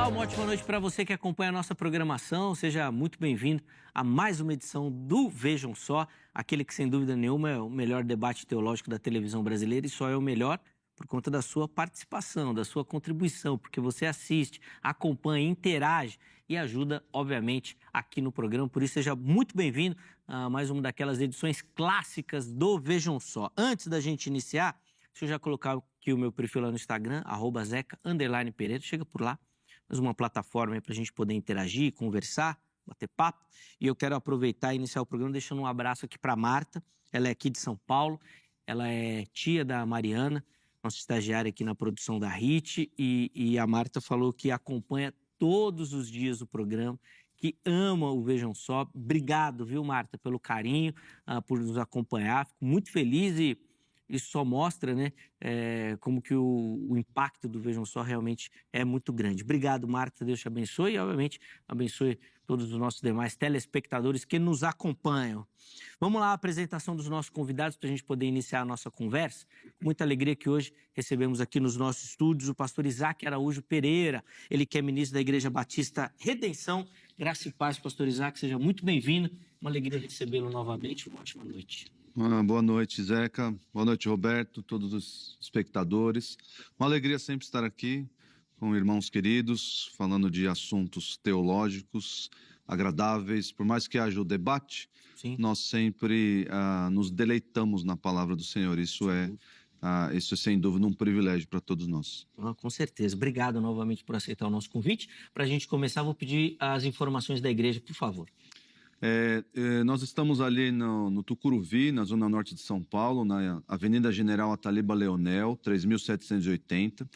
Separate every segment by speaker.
Speaker 1: Olá, uma ótima noite para você que acompanha a nossa programação. Seja muito bem-vindo a mais uma edição do Vejam Só, aquele que sem dúvida nenhuma é o melhor debate teológico da televisão brasileira e só é o melhor por conta da sua participação, da sua contribuição, porque você assiste, acompanha, interage e ajuda, obviamente, aqui no programa. Por isso, seja muito bem-vindo a mais uma daquelas edições clássicas do Vejam Só. Antes da gente iniciar, deixa eu já colocar aqui o meu perfil lá no Instagram, @zeca_pereira, chega por lá. Mais uma plataforma para a gente poder interagir, conversar, bater papo. E eu quero aproveitar e iniciar o programa deixando um abraço aqui para a Marta. Ela é aqui de São Paulo, ela é tia da Mariana, nossa estagiária aqui na produção da HIT. E a Marta falou que acompanha todos os dias o programa, que ama o Vejam Só. Obrigado, viu, Marta, pelo carinho, por nos acompanhar. Fico muito feliz e isso só mostra, né, como que o impacto do Vejam Só realmente é muito grande. Obrigado, Marta, Deus te abençoe e, obviamente, abençoe todos os nossos demais telespectadores que nos acompanham. Vamos lá, a apresentação dos nossos convidados para a gente poder iniciar a nossa conversa. Muita alegria que hoje recebemos aqui nos nossos estúdios o pastor Isaac Araújo Pereira, ele que é ministro da Igreja Batista Redenção. Graça e paz, pastor Isaac, seja muito bem-vindo. Uma alegria recebê-lo novamente. Uma ótima noite.
Speaker 2: Boa noite, Zeca. Boa noite, Roberto, todos os espectadores. Uma alegria sempre estar aqui com irmãos queridos, falando de assuntos teológicos agradáveis. Por mais que haja o debate,
Speaker 1: Sim.
Speaker 2: nós sempre nos deleitamos na palavra do Senhor. Isso é sem dúvida um privilégio para todos nós.
Speaker 1: Com certeza. Obrigado novamente por aceitar o nosso convite. Para a gente começar, vou pedir as informações da igreja, por favor.
Speaker 2: Nós estamos ali no Tucuruvi, na zona norte de São Paulo, na Avenida General Ataliba Leonel, 3780.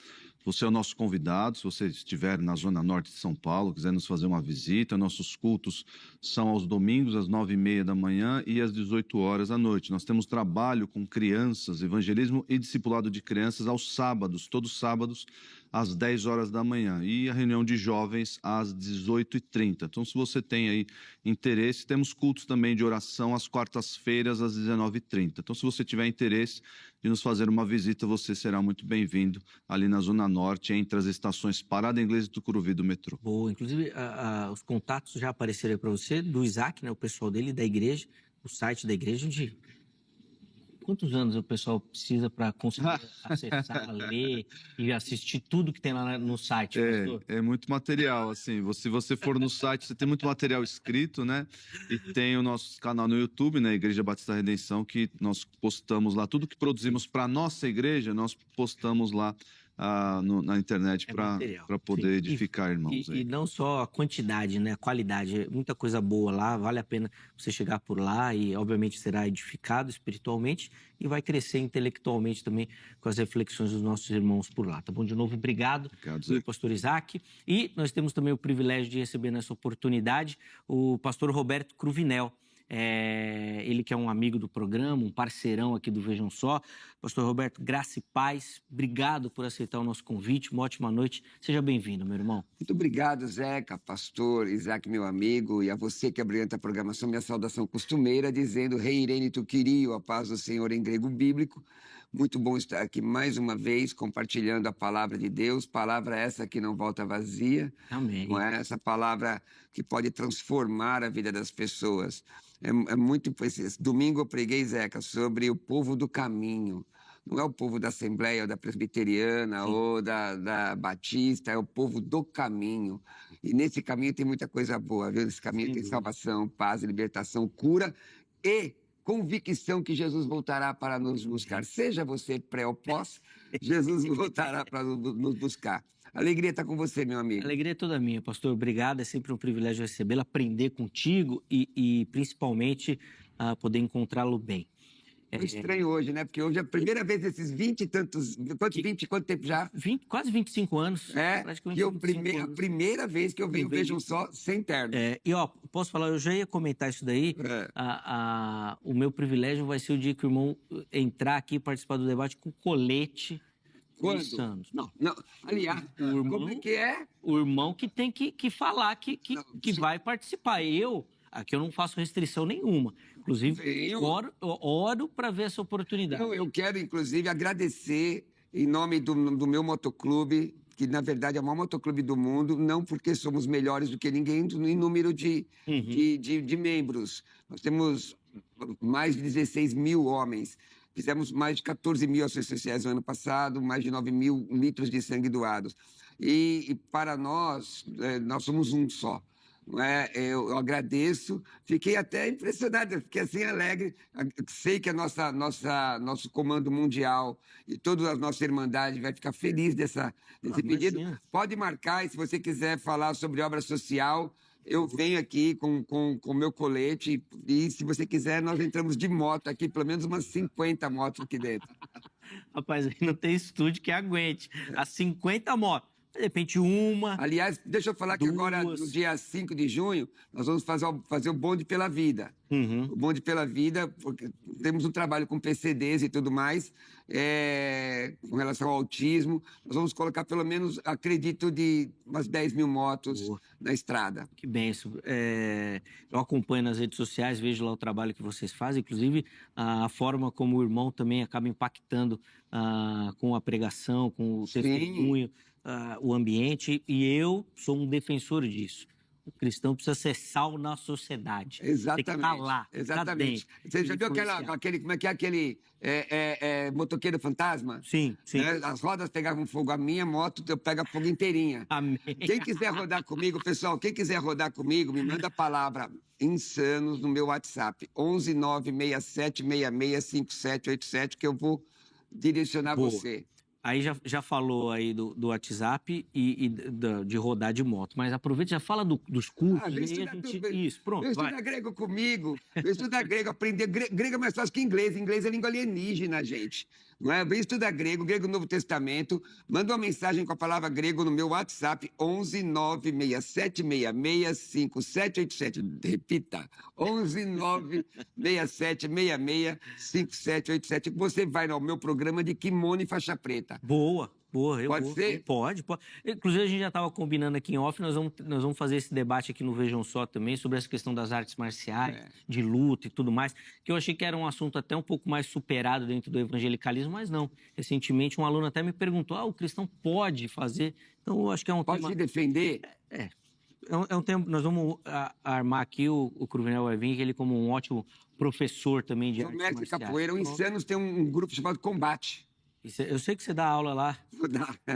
Speaker 2: Você é o nosso convidado, se você estiver na zona norte de São Paulo, quiser nos fazer uma visita. Nossos cultos são aos domingos, às 9h30 da manhã e às 18 horas da noite. Nós temos trabalho com crianças, evangelismo e discipulado de crianças aos sábados, todos os sábados, às 10 horas da manhã. E a reunião de jovens às 18h30. Então, se você tem aí interesse, temos cultos também de oração às quartas-feiras, às 19h30. Então, se você tiver interesse de nos fazer uma visita, você será muito bem-vindo ali na Zona Norte, entre as estações Parada Inglesa e Tucuruvi do metrô.
Speaker 1: Boa, inclusive os contatos já apareceram para você, do Isaac, né, o pessoal dele, da igreja, o site da igreja, onde... Quantos anos o pessoal precisa para conseguir acessar, ler e assistir tudo que tem lá no site, pastor?
Speaker 2: É muito material, assim, se você for no site, você tem muito material escrito, né? E tem o nosso canal no YouTube, né, Igreja Batista Redenção, que nós postamos lá, tudo que produzimos para a nossa igreja, nós postamos lá na internet para poder edificar irmãos.
Speaker 1: E não só a quantidade, né, a qualidade, muita coisa boa lá, vale a pena você chegar por lá e obviamente será edificado espiritualmente e vai crescer intelectualmente também com as reflexões dos nossos irmãos por lá, tá bom? De novo, obrigado pastor Isaac. E nós temos também o privilégio de receber nessa oportunidade o pastor Roberto Cruvinel. Ele que é um amigo do programa, um parceirão aqui do Vejam Só. Pastor Roberto, graça e paz, obrigado por aceitar o nosso convite, uma ótima noite, seja bem-vindo, meu irmão.
Speaker 3: Muito obrigado, Zeca, pastor Isaac, meu amigo, e a você que abrilhanta a programação, minha saudação costumeira, dizendo Rei Irene tu Kyriou, a paz do Senhor em grego bíblico. Muito bom estar aqui mais uma vez compartilhando a palavra de Deus, palavra essa que não volta vazia.
Speaker 1: Amém.
Speaker 3: Não é essa palavra que pode transformar a vida das pessoas. É muito... Esse domingo eu preguei, Zeca, sobre o povo do caminho. Não é o povo da Assembleia ou da Presbiteriana ou da Batista, é o povo do caminho. E nesse caminho tem muita coisa boa, viu? Nesse caminho tem salvação, paz, libertação, cura e convicção que Jesus voltará para nos buscar. Seja você pré ou pós, Jesus voltará para nos buscar. Alegria estar com você, meu amigo.
Speaker 1: A alegria é toda minha, pastor. Obrigado, é sempre um privilégio recebê-lo, aprender contigo e principalmente poder encontrá-lo bem.
Speaker 3: É estranho hoje, né? Porque hoje é a primeira vez nesses 20 e tantos... Quanto tempo já?
Speaker 1: Quase 25 anos.
Speaker 3: Praticamente a primeira vez que eu venho Vejam Só sem terno.
Speaker 1: E posso falar, eu já ia comentar isso daí. O meu privilégio vai ser o dia que o irmão entrar aqui e participar do debate com colete.
Speaker 3: Quando?
Speaker 1: Não.
Speaker 3: Aliás, como é que é?
Speaker 1: O irmão que tem que falar que vai participar. Aqui eu não faço restrição nenhuma. Inclusive, oro para ver essa oportunidade.
Speaker 3: Eu quero, inclusive, agradecer em nome do meu motoclube, que na verdade é o maior motoclube do mundo, não porque somos melhores do que ninguém em número de membros. Nós temos mais de 16 mil homens. Fizemos mais de 14 mil ações sociais no ano passado, mais de 9 mil litros de sangue doados. E para nós, nós somos um só. Não é? Eu agradeço, fiquei até impressionado, fiquei assim alegre. Sei que nosso comando mundial e toda a nossa irmandade vai ficar feliz desse pedido.
Speaker 1: Imagina.
Speaker 3: Pode marcar, e se você quiser falar sobre obra social, eu venho aqui com o meu colete e, se você quiser, nós entramos de moto aqui, pelo menos umas 50 motos aqui dentro.
Speaker 1: Rapaz, aí não tem estúdio que aguente. As 50 motos. De repente, uma.
Speaker 3: Aliás, deixa eu falar que agora,
Speaker 1: duas.
Speaker 3: no dia 5 de junho, nós vamos fazer o Bonde pela Vida. O Bonde pela Vida, porque temos um trabalho com PCDs e tudo mais, com relação ao autismo. Nós vamos colocar pelo menos, acredito, de umas 10 mil motos na estrada.
Speaker 1: Que benção. Eu acompanho nas redes sociais, vejo lá o trabalho que vocês fazem, inclusive a forma como o irmão também acaba impactando com a pregação, com o testemunho, o ambiente, e eu sou um defensor disso. O cristão precisa ser sal na sociedade.
Speaker 3: Exatamente.
Speaker 1: Tem que estar lá.
Speaker 3: Exatamente.
Speaker 1: Tá
Speaker 3: Você já viu aquele, como é que é aquele motoqueiro fantasma?
Speaker 1: Sim, sim.
Speaker 3: As rodas pegavam fogo, a minha moto eu pego fogo inteirinha.
Speaker 1: Amém.
Speaker 3: Quem quiser rodar comigo, pessoal, quem quiser rodar comigo, me manda a palavra Insanos no meu WhatsApp, 11 967 66 5787, que eu vou direcionar você.
Speaker 1: Aí já falou aí do WhatsApp de rodar de moto, mas aproveita e já fala dos cursos. Isso, pronto, vai.
Speaker 3: Estuda grego comigo, estuda grego, aprender grego é mais fácil que inglês. Inglês é língua alienígena, gente. Não é? Vem estudar grego do Novo Testamento, manda uma mensagem com a palavra grego no meu WhatsApp, 11 967 66 5787. Repita, 11 967 66 5787. Você vai no meu programa de kimono e faixa preta.
Speaker 1: Boa.
Speaker 3: Pode ser?
Speaker 1: Pode. Inclusive, a gente já estava combinando aqui em off, nós vamos fazer esse debate aqui no Vejam Só também, sobre essa questão das artes marciais, de luta e tudo mais, que eu achei que era um assunto até um pouco mais superado dentro do evangelicalismo, mas não. Recentemente, um aluno até me perguntou, o cristão pode fazer? Então, eu acho que é um tema...
Speaker 3: Pode se defender?
Speaker 1: É um tempo, nós vamos armar aqui, o Cruvinel vai vir, ele como um ótimo professor também de artes marciais.
Speaker 3: Mestre capoeira, o Insanos tem um grupo chamado Combate.
Speaker 1: Eu sei que você dá aula lá.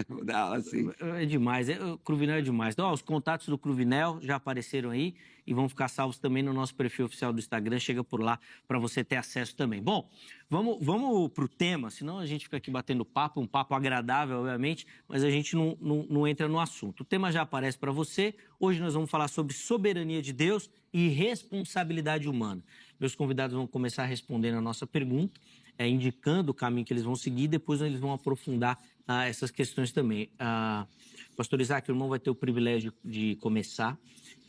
Speaker 3: Vou dar aula, sim.
Speaker 1: É demais, o Cruvinel é demais. Então, os contatos do Cruvinel já apareceram aí e vão ficar salvos também no nosso perfil oficial do Instagram. Chega por lá para você ter acesso também. Bom, vamos para o tema, senão a gente fica aqui batendo papo, um papo agradável, obviamente, mas a gente não entra no assunto. O tema já aparece para você. Hoje nós vamos falar sobre soberania de Deus e responsabilidade humana. Meus convidados vão começar respondendo a nossa pergunta, indicando o caminho que eles vão seguir, depois eles vão aprofundar essas questões também. Pastor Isaac, o irmão vai ter o privilégio de começar,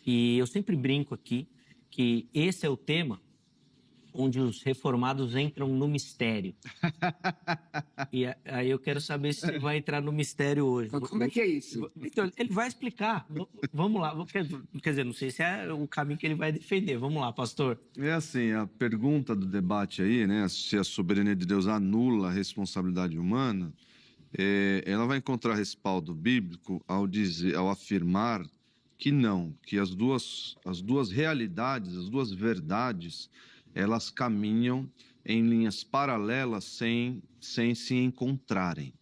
Speaker 1: e eu sempre brinco aqui que esse é o tema onde os reformados entram no mistério. E aí eu quero saber se você vai entrar no mistério hoje.
Speaker 3: Como é que é isso?
Speaker 1: Então, ele vai explicar. Vamos lá. Quer dizer, não sei se é o caminho que ele vai defender. Vamos lá, pastor.
Speaker 2: É assim, a pergunta do debate aí, né, se a soberania de Deus anula a responsabilidade humana, ela vai encontrar respaldo bíblico ao afirmar que não, que as duas realidades, as duas verdades, elas caminham em linhas paralelas sem se encontrarem.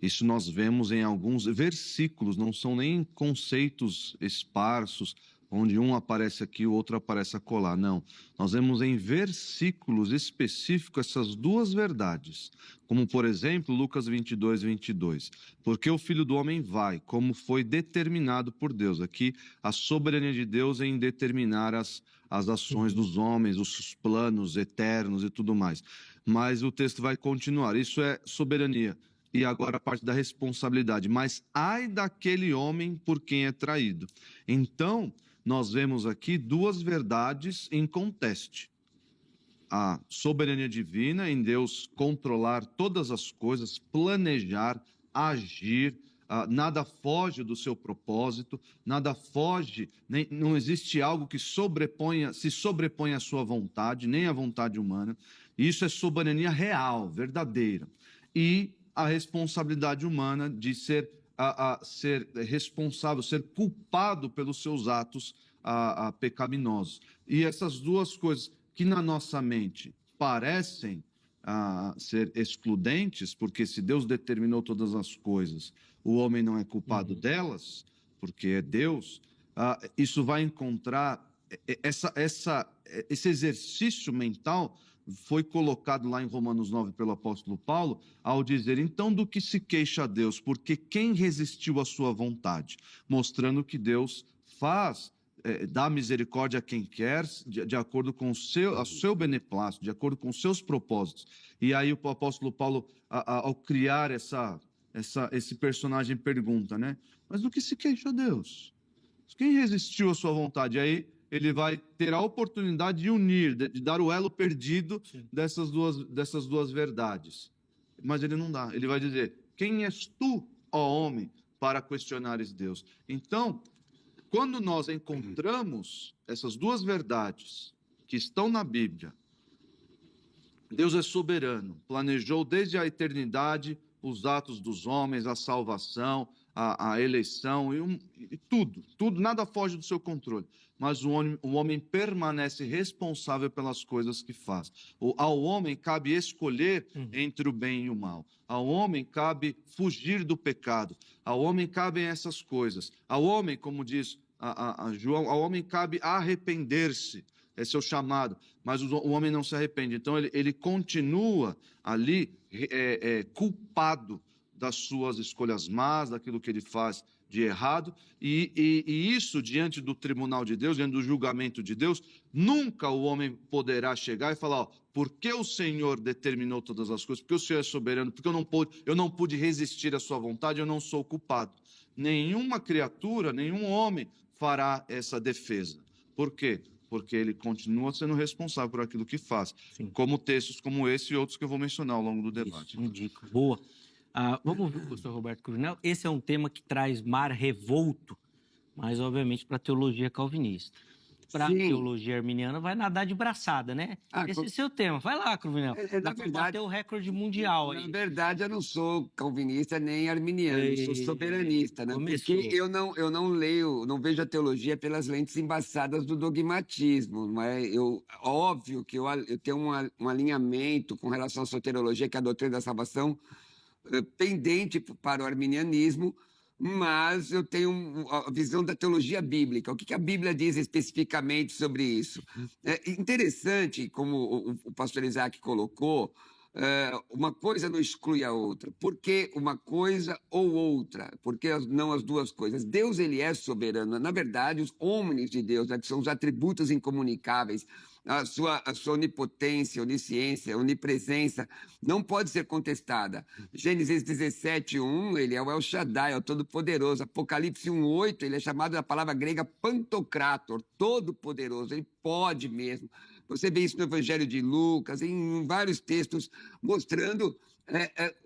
Speaker 2: Isso nós vemos em alguns versículos, não são nem conceitos esparsos, onde um aparece aqui, o outro aparece acolá. Não, nós vemos em versículos específicos essas duas verdades. Como, por exemplo, Lucas 22, 22. Porque o Filho do Homem vai, como foi determinado por Deus. Aqui, a soberania de Deus em determinar as ações dos homens, os planos eternos e tudo mais. Mas o texto vai continuar. Isso é soberania. E agora a parte da responsabilidade. Mas ai daquele homem por quem é traído. Então, nós vemos aqui duas verdades em conteste. A soberania divina, em Deus controlar todas as coisas, planejar, agir, nada foge do seu propósito, nada foge, não existe algo que se sobrepõe à sua vontade, nem à vontade humana. Isso é soberania real, verdadeira. E a responsabilidade humana de ser a ser responsável, ser culpado pelos seus atos pecaminosos. E essas duas coisas que na nossa mente parecem ser excludentes, porque se Deus determinou todas as coisas, o homem não é culpado delas, porque é Deus, isso vai encontrar esse exercício mental foi colocado lá em Romanos 9 pelo apóstolo Paulo, ao dizer, então do que se queixa Deus? Porque quem resistiu à sua vontade? Mostrando que Deus dá misericórdia a quem quer, de acordo com o seu beneplácito, de acordo com os seus propósitos. E aí o apóstolo Paulo, ao criar esse personagem, pergunta, né? Mas do que se queixa Deus? Quem resistiu à sua vontade? Aí ele vai ter a oportunidade de unir, de dar o elo perdido dessas duas verdades. Mas ele não dá. Ele vai dizer, quem és tu, ó homem, para questionares Deus? Então, quando nós encontramos essas duas verdades que estão na Bíblia, Deus é soberano, planejou desde a eternidade os atos dos homens, a salvação, a eleição, e tudo, nada foge do seu controle. Mas o homem permanece responsável pelas coisas que faz. Ao homem cabe escolher entre o bem e o mal. Ao homem cabe fugir do pecado. Ao homem cabem essas coisas. Ao homem, como diz João, ao homem cabe arrepender-se. Esse é o chamado. Mas o homem não se arrepende. Então ele continua ali culpado das suas escolhas más, daquilo que ele faz de errado, e isso, diante do tribunal de Deus, diante do julgamento de Deus, nunca o homem poderá chegar e falar, por que o Senhor determinou todas as coisas? Porque o Senhor é soberano? Porque eu não pude resistir à sua vontade, eu não sou culpado. Nenhuma criatura, nenhum homem fará essa defesa. Por quê? Porque ele continua sendo responsável por aquilo que faz. Sim. Como textos como esse e outros que eu vou mencionar ao longo do debate.
Speaker 1: Isso, indico. Boa. Vamos ouvir o professor Roberto Cruvinel. Esse é um tema que traz mar revolto, mas, obviamente, para a teologia calvinista. Para a teologia arminiana, vai nadar de braçada, né? Esse é o seu tema. Vai lá, Cruvinel.
Speaker 3: Na verdade,
Speaker 1: bater o recorde mundial aí.
Speaker 3: Na verdade, eu não sou calvinista nem arminiano, eu sou soberanista, né?
Speaker 1: Começou.
Speaker 3: Porque eu não leio, não vejo a teologia pelas lentes embaçadas do dogmatismo. Mas óbvio que eu tenho um alinhamento com relação à soteriologia, que é a doutrina da salvação, pendente para o arminianismo, mas eu tenho a visão da teologia bíblica. O que a Bíblia diz especificamente sobre isso? É interessante, como o pastor Isaac colocou, uma coisa não exclui a outra. Por que uma coisa ou outra? Por que não as duas coisas? Deus, ele é soberano. Na verdade, os homens de Deus, né, que são os atributos incomunicáveis, a sua onipotência, onisciência, onipresença, não pode ser contestada. Gênesis 17:1, ele é o El Shaddai, é o Todo-Poderoso. Apocalipse 1:8, ele é chamado da palavra grega Pantocrator, Todo-Poderoso, ele pode mesmo. Você vê isso no Evangelho de Lucas, em vários textos, mostrando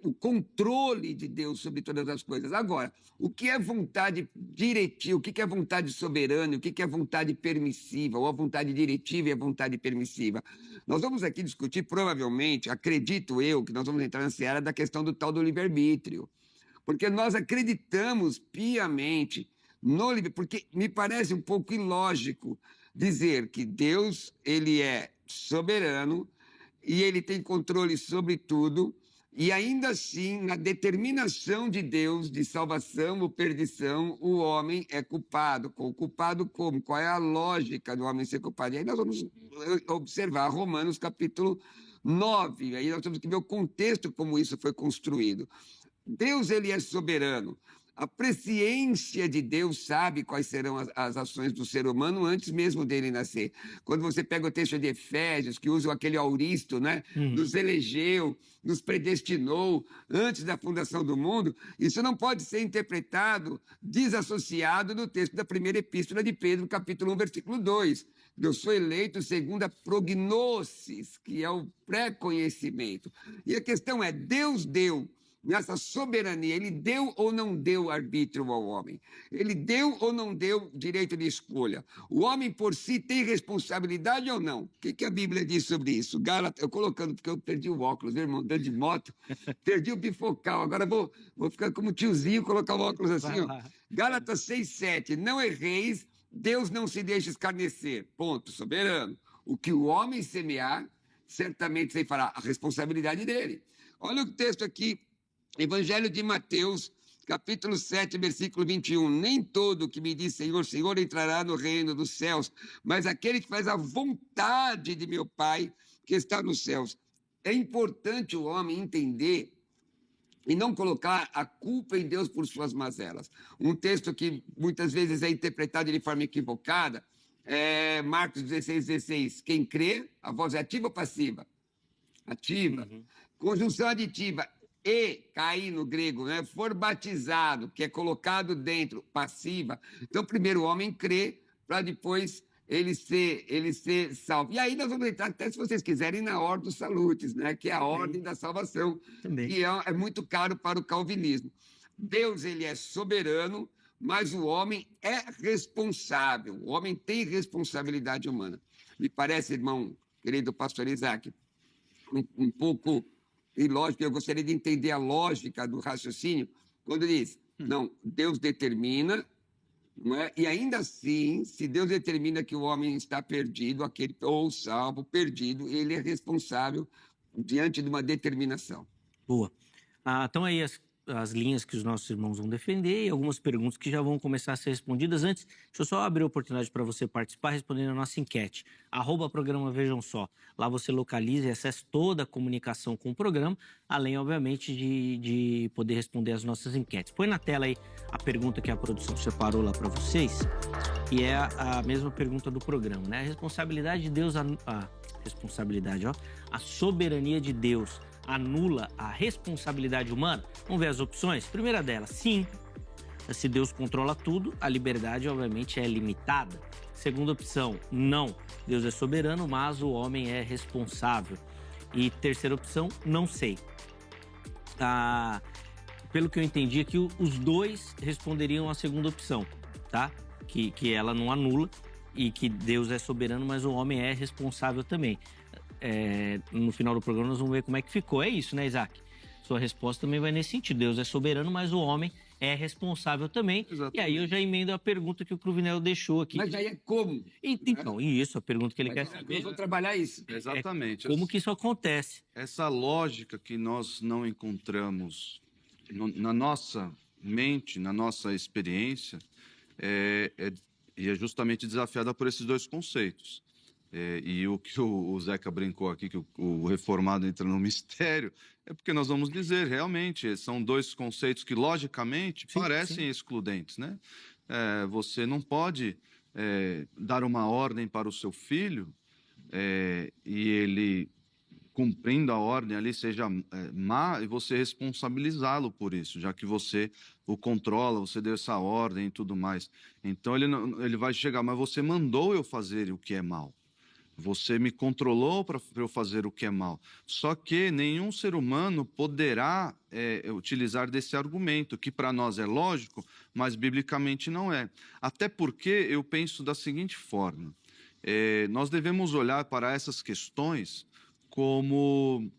Speaker 3: o controle de Deus sobre todas as coisas. Agora, o que é vontade diretiva, o que é vontade soberana, o que é vontade permissiva, ou a vontade diretiva e a vontade permissiva? Nós vamos aqui discutir, provavelmente, acredito eu, que nós vamos entrar na seara da questão do tal do livre-arbítrio. Porque nós acreditamos piamente no livre-arbítrio, porque me parece um pouco ilógico dizer que Deus, ele é soberano e ele tem controle sobre tudo, e ainda assim, na determinação de Deus de salvação ou perdição, o homem é culpado. Culpado como? Qual é a lógica do homem ser culpado? E aí nós vamos observar Romanos capítulo 9. Aí nós temos que ver o contexto como isso foi construído. Deus, ele é soberano. A presciência de Deus sabe quais serão as ações do ser humano antes mesmo dele nascer. Quando você pega o texto de Efésios, que usa aquele auristo, né? Nos elegeu, nos predestinou antes da fundação do mundo, isso não pode ser interpretado desassociado do texto da primeira epístola de Pedro, capítulo 1, versículo 2. Eu sou eleito segundo a prognosis, que é o pré-conhecimento. E a questão é, Deus deu nessa soberania, ele deu ou não deu arbítrio ao homem? Ele deu ou não deu direito de escolha? O homem por si tem responsabilidade ou não? O que a Bíblia diz sobre isso? Gálatas, eu colocando, porque eu perdi o óculos, meu irmão, andando de moto, perdi o bifocal, agora vou ficar como tiozinho, colocar o óculos assim, ó. Gálatas 6:7, não erreis, Deus não se deixa escarnecer, ponto, soberano. O que o homem semear, certamente se fará, a responsabilidade dele. Olha o texto aqui, Evangelho de Mateus, capítulo 7, versículo 21. Nem todo que me diz Senhor, Senhor entrará no reino dos céus, mas aquele que faz a vontade de meu Pai que está nos céus. É importante o homem entender e não colocar a culpa em Deus por suas mazelas. Um texto que muitas vezes é interpretado de forma equivocada é Marcos 16:16. Quem crê, a voz é ativa ou passiva? Ativa. Conjunção aditiva. E, cair no grego, né? For batizado, que é colocado dentro, passiva. Então, primeiro o homem crê, para depois ele ser salvo. E aí nós vamos entrar, até se vocês quiserem, na ordem dos salutes, né? Que é a ordem da salvação,
Speaker 1: Também.
Speaker 3: que é muito caro para o calvinismo. Deus, ele é soberano, mas o homem é responsável. O homem tem responsabilidade humana. Me parece, irmão, querido pastor Isaac, um pouco ilógico, eu gostaria de entender a lógica do raciocínio, quando diz, não, Deus determina, não é? E ainda assim, se Deus determina que o homem está perdido, aquele ou salvo, perdido, ele é responsável diante de uma determinação.
Speaker 1: Boa. Então aí as linhas que os nossos irmãos vão defender e algumas perguntas que já vão começar a ser respondidas. Antes, deixa eu só abrir a oportunidade para você participar respondendo a nossa enquete. @programa Vejam Só. Lá você localiza e acessa toda a comunicação com o programa, além, obviamente, de poder responder as nossas enquetes. Põe na tela aí a pergunta que a produção separou lá para vocês, e é a mesma pergunta do programa, né? A responsabilidade de Deus, a soberania de Deus anula a responsabilidade humana? Vamos ver as opções? Primeira delas, sim. Se Deus controla tudo, a liberdade, obviamente, é limitada. Segunda opção, não. Deus é soberano, mas o homem é responsável. E terceira opção, não sei. Pelo que eu entendi aqui, os dois responderiam a segunda opção, tá? Que ela não anula e que Deus é soberano, mas o homem é responsável também. No final do programa nós vamos ver como é que ficou. É isso, né, Isaac? Sua resposta também vai nesse sentido. Deus é soberano, mas o homem é responsável também. Exatamente. E aí eu já emendo a pergunta que o Cruvinel deixou aqui.
Speaker 3: Mas aí é como?
Speaker 1: Então, isso, a pergunta que ele quer saber.
Speaker 3: Eu vou trabalhar isso.
Speaker 2: Exatamente.
Speaker 1: Como que isso acontece?
Speaker 2: Essa lógica que nós não encontramos na nossa mente, na nossa experiência, é justamente desafiada por esses dois conceitos. E o que o Zeca brincou aqui, que o reformado entra no mistério, é porque nós vamos dizer, realmente, são dois conceitos que, logicamente, parecem excludentes, né? Você não pode dar uma ordem para o seu filho e ele, cumprindo a ordem ali, seja má, e você responsabilizá-lo por isso, já que você o controla, você deu essa ordem e tudo mais. Então, ele vai chegar, mas você mandou eu fazer o que é mal. Você me controlou para eu fazer o que é mal. Só que nenhum ser humano poderá utilizar desse argumento, que para nós é lógico, mas biblicamente não é. Até porque eu penso da seguinte forma: nós devemos olhar para essas questões como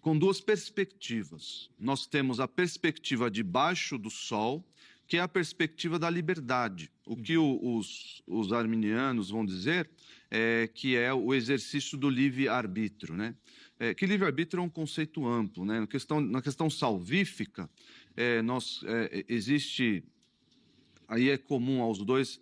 Speaker 2: com duas perspectivas. Nós temos a perspectiva debaixo do sol, que é a perspectiva da liberdade. O que os arminianos vão dizer que é o exercício do livre-arbítrio, né? Que livre-arbítrio é um conceito amplo, né? Na questão salvífica, existe, aí é comum aos dois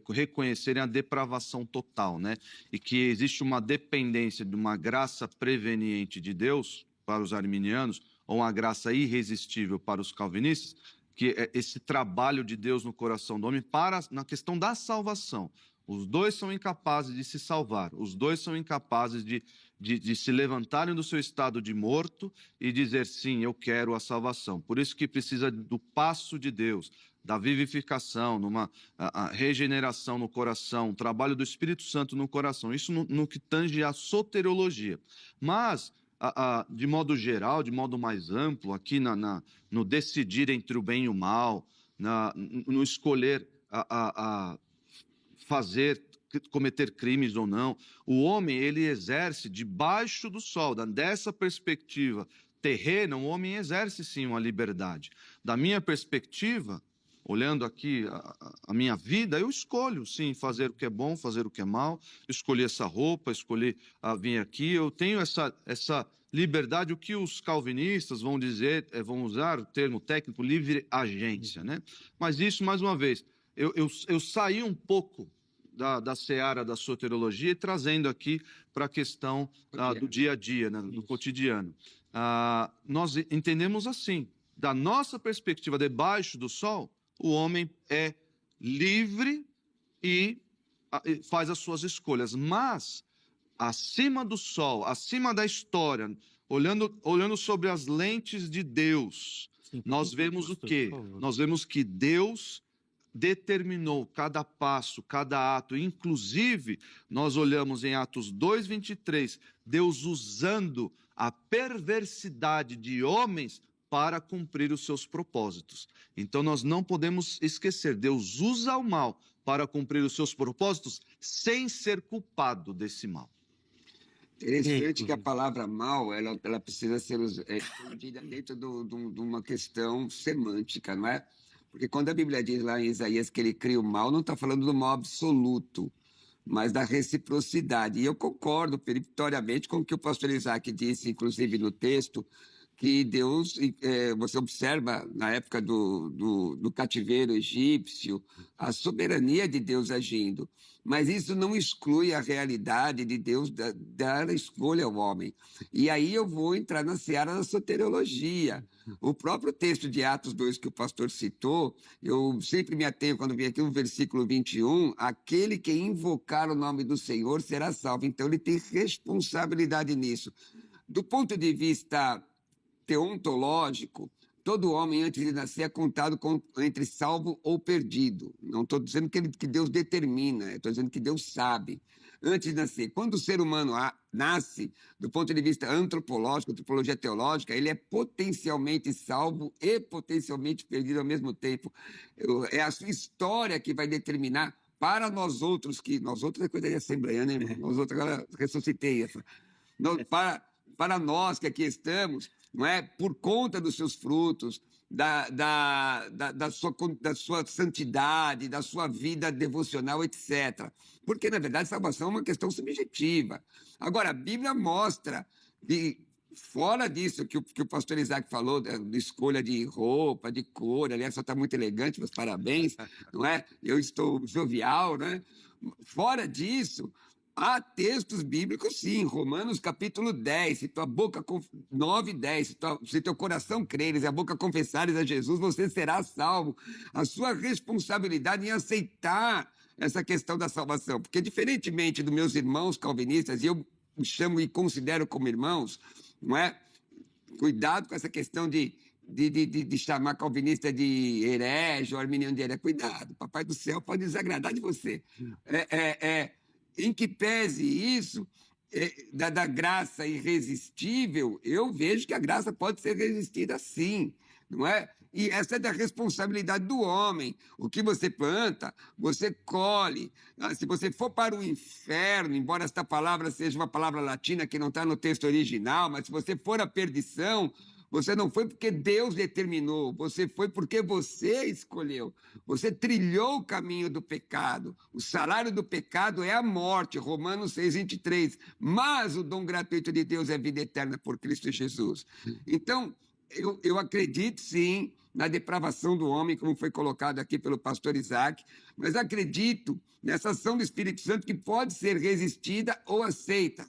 Speaker 2: reconhecerem a depravação total, né? E que existe uma dependência de uma graça preveniente de Deus para os arminianos, ou uma graça irresistível para os calvinistas, que é esse trabalho de Deus no coração do homem na questão da salvação. Os dois são incapazes de se salvar, os dois são incapazes de se levantarem do seu estado de morto e dizer, sim, eu quero a salvação. Por isso que precisa do passo de Deus, da vivificação, a regeneração no coração, o trabalho do Espírito Santo no coração. Isso no que tange à soteriologia. Mas de modo geral, de modo mais amplo, aqui no decidir entre o bem e o mal, no escolher cometer crimes ou não. O homem, ele exerce debaixo do sol, dessa perspectiva terrena, o homem exerce sim uma liberdade. Da minha perspectiva, olhando aqui a minha vida, eu escolho sim fazer o que é bom, fazer o que é mal, escolhi essa roupa, escolhi vir aqui, eu tenho essa liberdade, o que os calvinistas vão dizer, vão usar o termo técnico livre agência, né? Mas isso, mais uma vez, eu saí um pouco da seara da soteriologia e trazendo aqui para a questão do dia a dia, né, do cotidiano. Nós entendemos assim, da nossa perspectiva, debaixo do sol, o homem é livre e faz as suas escolhas, mas acima do sol, acima da história, olhando sobre as lentes de Deus,
Speaker 1: Sim,
Speaker 2: nós vemos o quê? Nós vemos que Deus determinou cada passo, cada ato, inclusive nós olhamos em Atos 2:23, Deus usando a perversidade de homens para cumprir os seus propósitos. Então nós não podemos esquecer, Deus usa o mal para cumprir os seus propósitos sem ser culpado desse mal.
Speaker 3: Interessante que a palavra mal, ela precisa ser entendida dentro de uma questão semântica, não é? Porque quando a Bíblia diz lá em Isaías que ele cria o mal, não está falando do mal absoluto, mas da reciprocidade. E eu concordo peremptoriamente com o que o pastor Isaac disse, inclusive no texto, que Deus, você observa na época do cativeiro egípcio, a soberania de Deus agindo. Mas isso não exclui a realidade de Deus dar a escolha ao homem. E aí eu vou entrar na seara da soteriologia. O próprio texto de Atos 2 que o pastor citou, eu sempre me atenho quando vem aqui no versículo 21, aquele que invocar o nome do Senhor será salvo. Então ele tem responsabilidade nisso. Do ponto de vista teontológico, todo homem antes de nascer é contado entre salvo ou perdido. Não estou dizendo que Deus determina, estou dizendo que Deus sabe. Antes de nascer, quando o ser humano nasce, do ponto de vista antropológico, antropologia teológica, ele é potencialmente salvo e potencialmente perdido ao mesmo tempo. É a sua história que vai determinar para nós outros é coisa de assembleia, né, irmão? Nós outros, agora ressuscitei essa. Para nós que aqui estamos, não é? Por conta dos seus frutos, da sua santidade, da sua vida devocional, etc. Porque, na verdade, salvação é uma questão subjetiva. Agora, a Bíblia mostra que, fora disso que o pastor Isaac falou, de escolha de roupa, de cor, aliás, só está muito elegante, meus parabéns, não é? Eu estou jovial, né? Fora disso, há textos bíblicos, sim. Romanos capítulo 10, se tua boca, 9 e 10, se teu coração creres e a boca confessares a Jesus, você será salvo. A sua responsabilidade em aceitar essa questão da salvação. Porque, diferentemente dos meus irmãos calvinistas, e eu chamo e considero como irmãos, não é? Cuidado com essa questão de chamar calvinista de herege ou arminiano de herege. Cuidado, papai do céu pode desagradar de você. Em que pese isso, da graça irresistível, eu vejo que a graça pode ser resistida sim, não é? E essa é da responsabilidade do homem. O que você planta, você colhe. Se você for para o inferno, embora esta palavra seja uma palavra latina que não está no texto original, mas se você for à perdição, você não foi porque Deus determinou, você foi porque você escolheu. Você trilhou o caminho do pecado. O salário do pecado é a morte, Romanos 6:23. Mas o dom gratuito de Deus é vida eterna por Cristo Jesus. Então, eu acredito sim na depravação do homem, como foi colocado aqui pelo pastor Isaac, mas acredito nessa ação do Espírito Santo que pode ser resistida ou aceita.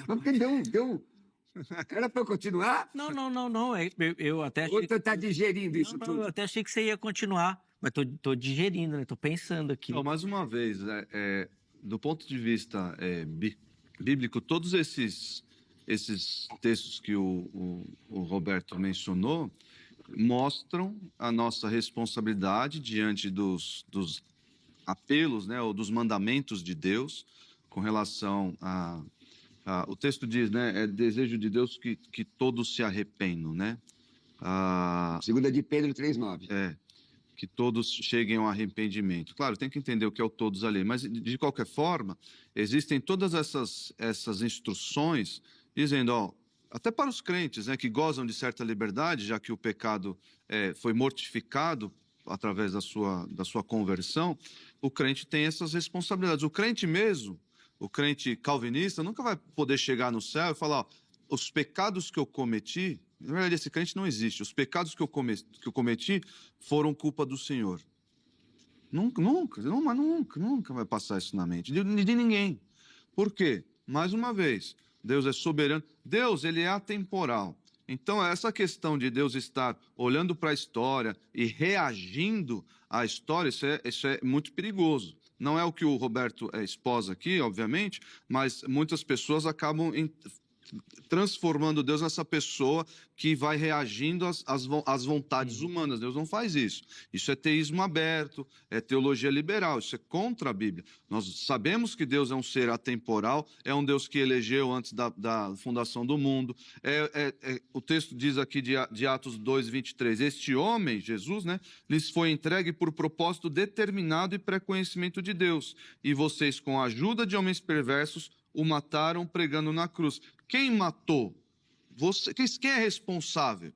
Speaker 3: Porque deu. Era para eu continuar?
Speaker 1: Não. Eu até achei.
Speaker 3: Ou você está digerindo isso
Speaker 1: Não,
Speaker 3: tudo?
Speaker 1: eu até achei que você ia continuar, mas tô digerindo, né? Tô pensando aqui.
Speaker 2: Então, mais uma vez, do ponto de vista bíblico, todos esses textos que o Roberto mencionou mostram a nossa responsabilidade diante dos apelos, né, ou dos mandamentos de Deus, com relação o texto diz, né? É desejo de Deus que todos se arrependam, né?
Speaker 3: Segunda de Pedro 3:9.
Speaker 2: Que todos cheguem ao arrependimento. Claro, tem que entender o que é o todos ali, mas de qualquer forma, existem todas essas instruções dizendo, ó, até para os crentes, né, que gozam de certa liberdade, já que o pecado foi mortificado através da sua conversão, o crente tem essas responsabilidades. O crente mesmo, o crente calvinista, nunca vai poder chegar no céu e falar, ó, os pecados que eu cometi, na verdade esse crente não existe, os pecados que eu cometi foram culpa do Senhor. Nunca vai passar isso na mente de ninguém. Por quê? Mais uma vez, Deus é soberano, Deus ele é atemporal. Então, essa questão de Deus estar olhando para a história e reagindo à história, isso é muito perigoso. Não é o que o Roberto esposa aqui, obviamente, mas muitas pessoas acabam transformando Deus nessa pessoa que vai reagindo às vontades humanas. Deus não faz isso. Isso é teísmo aberto, é teologia liberal, isso é contra a Bíblia. Nós sabemos que Deus é um ser atemporal, é um Deus que elegeu antes da fundação do mundo. O texto diz aqui de Atos 2:23, este homem, Jesus, né, lhes foi entregue por propósito determinado e pré-conhecimento de Deus, e vocês, com a ajuda de homens perversos, o mataram pregando na cruz. Quem matou? Quem é responsável?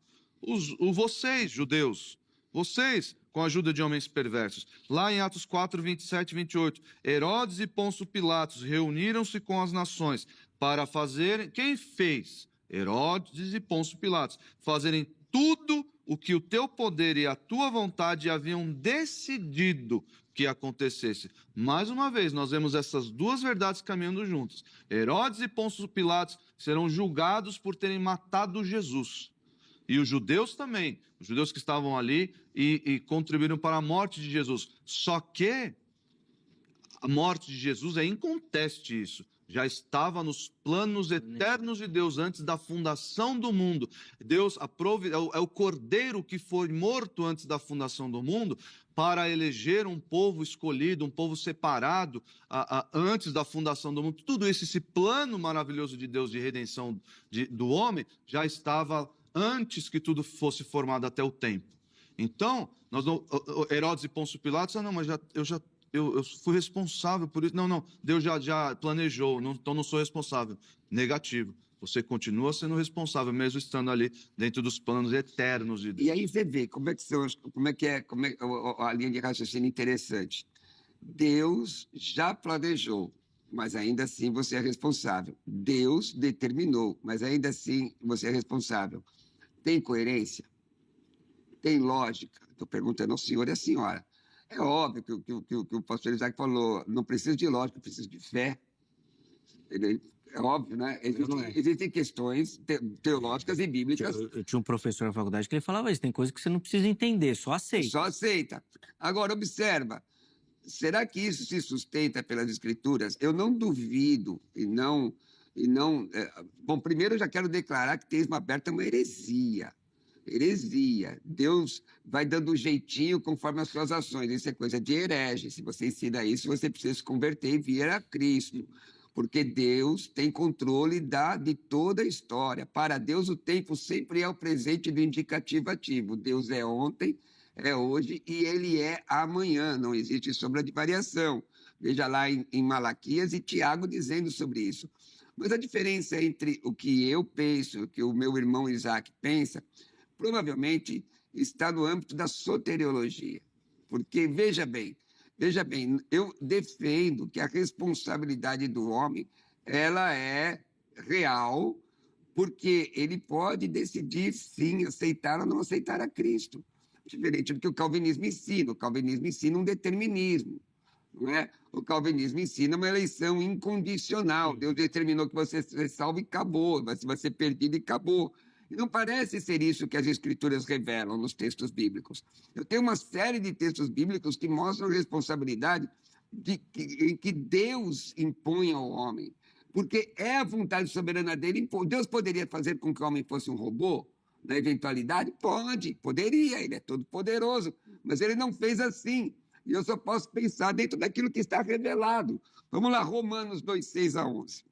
Speaker 2: Vocês, judeus. Vocês, com a ajuda de homens perversos. Lá em Atos 4:27 e 28, Herodes e Pôncio Pilatos reuniram-se com as nações para fazerem... Quem fez? Herodes e Pôncio Pilatos. Fazerem tudo o que o teu poder e a tua vontade haviam decidido que acontecesse. Mais uma vez, nós vemos essas duas verdades caminhando juntas. Herodes e Pôncio Pilatos serão julgados por terem matado Jesus. E os judeus também, os judeus que estavam ali e contribuíram para a morte de Jesus. Só que a morte de Jesus é inconteste isso. Já estava nos planos eternos de Deus antes da fundação do mundo. Deus é o cordeiro que foi morto antes da fundação do mundo para eleger um povo escolhido, um povo separado antes da fundação do mundo. Tudo isso, esse plano maravilhoso de Deus de redenção do homem, já estava antes que tudo fosse formado até o tempo. Então, Herodes e Pôncio Pilatos, mas eu fui responsável por isso. Não, Deus já planejou, então não sou responsável. Negativo. Você continua sendo responsável, mesmo estando ali dentro dos planos eternos de Deus.
Speaker 3: E aí você vê como é a linha de raciocínio interessante. Deus já planejou, mas ainda assim você é responsável. Deus determinou, mas ainda assim você é responsável. Tem coerência? Tem lógica? Estou perguntando ao senhor e à senhora. É óbvio que o pastor Isaac falou, não preciso de lógica, preciso de fé. É óbvio, né? Existem questões teológicas e bíblicas.
Speaker 1: Eu tinha um professor na faculdade que ele falava isso, tem coisa que você não precisa entender, só aceita.
Speaker 3: Só aceita. Agora, observa, será que isso se sustenta pelas Escrituras? Eu não duvido Bom, primeiro eu já quero declarar que teísmo aberto é uma heresia. Heresia. Deus vai dando um jeitinho conforme as suas ações. Isso é coisa de herege. Se você ensina isso, você precisa se converter e vir a Cristo. Porque Deus tem controle de toda a história. Para Deus, o tempo sempre é o presente do indicativo ativo. Deus é ontem, é hoje e Ele é amanhã. Não existe sombra de variação. Veja lá em Malaquias e Tiago dizendo sobre isso. Mas a diferença entre o que eu penso, o que o meu irmão Isaac pensa, provavelmente está no âmbito da soteriologia. Porque, veja bem, eu defendo que a responsabilidade do homem ela é real, porque ele pode decidir, sim, aceitar ou não aceitar a Cristo. Diferente do que o calvinismo ensina. O calvinismo ensina um determinismo. Não é? O calvinismo ensina uma eleição incondicional. Deus determinou que você seja salvo e acabou. Você vai ser perdido e acabou. E não parece ser isso que as Escrituras revelam nos textos bíblicos. Eu tenho uma série de textos bíblicos que mostram a responsabilidade em que Deus impõe ao homem. Porque é a vontade soberana dele. Deus poderia fazer com que o homem fosse um robô? Na eventualidade? Poderia, ele é todo poderoso. Mas ele não fez assim. E eu só posso pensar dentro daquilo que está revelado. Vamos lá, Romanos 2, 6 a 11.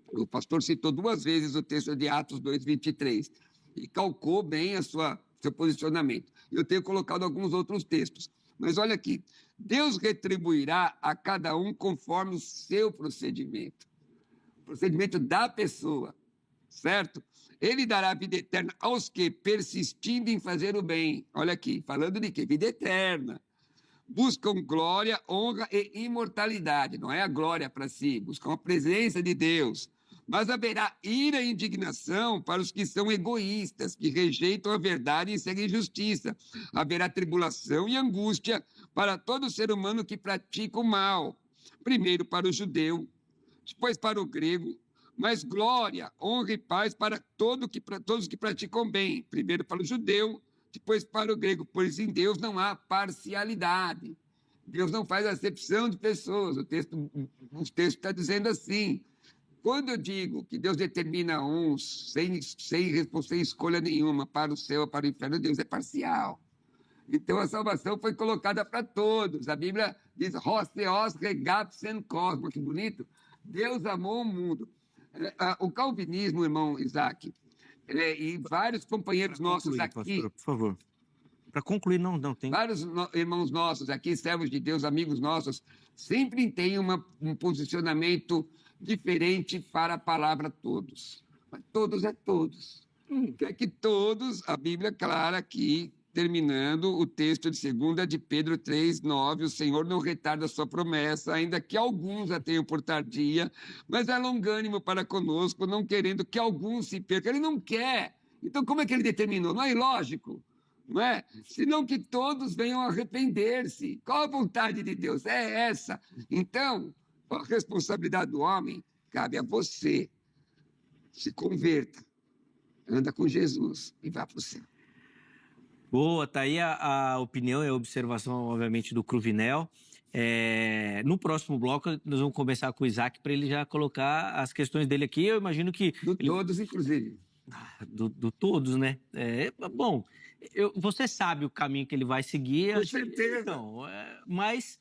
Speaker 3: O pastor citou 2 vezes o texto de Atos 2, 23 e calcou bem seu posicionamento. Eu tenho colocado alguns outros textos. Mas olha aqui, Deus retribuirá a cada um conforme o seu procedimento. O procedimento da pessoa, certo? Ele dará vida eterna aos que, persistindo em fazer o bem, olha aqui, falando de quê? Vida eterna. Buscam glória, honra e imortalidade. Não é a glória para si, buscam a presença de Deus. Mas haverá ira e indignação para os que são egoístas, que rejeitam a verdade e seguem justiça. Haverá tribulação e angústia para todo ser humano que pratica o mal. Primeiro para o judeu, depois para o grego, mas glória, honra e paz para todos que praticam bem. Primeiro para o judeu, depois para o grego, pois em Deus não há parcialidade. Deus não faz acepção de pessoas. O texto está dizendo assim. Quando eu digo que Deus determina uns sem escolha nenhuma para o céu ou para o inferno, Deus é parcial. Então a salvação foi colocada para todos. A Bíblia diz, Hos Theos regapsen cosmos, que bonito. Deus amou o mundo. O calvinismo, irmão Isaac, e vários companheiros nossos aqui...
Speaker 1: Pastor, por favor. Para concluir, não tem...
Speaker 3: Vários irmãos nossos aqui, servos de Deus, amigos nossos, sempre têm um posicionamento diferente para a palavra todos. Mas todos é todos. É que todos, a Bíblia é clara aqui, terminando o texto de 2 de Pedro 3, 9, o Senhor não retarda a sua promessa, ainda que alguns a tenham por tardia, mas é longânimo para conosco, não querendo que alguns se percam. Ele não quer. Então, como é que ele determinou? Não é ilógico, não é? Senão que todos venham a arrepender-se. Qual a vontade de Deus? É essa. Então, a responsabilidade do homem cabe a você. Se converta, anda com Jesus e vá para o céu.
Speaker 1: Boa, tá aí a opinião e a observação, obviamente, do Cruvinel. No próximo bloco, nós vamos conversar com o Isaac para ele já colocar as questões dele aqui. Eu imagino que...
Speaker 3: Todos, inclusive.
Speaker 1: Do todos, né? Bom, você sabe o caminho que ele vai seguir.
Speaker 3: Com certeza.
Speaker 1: Então, mas...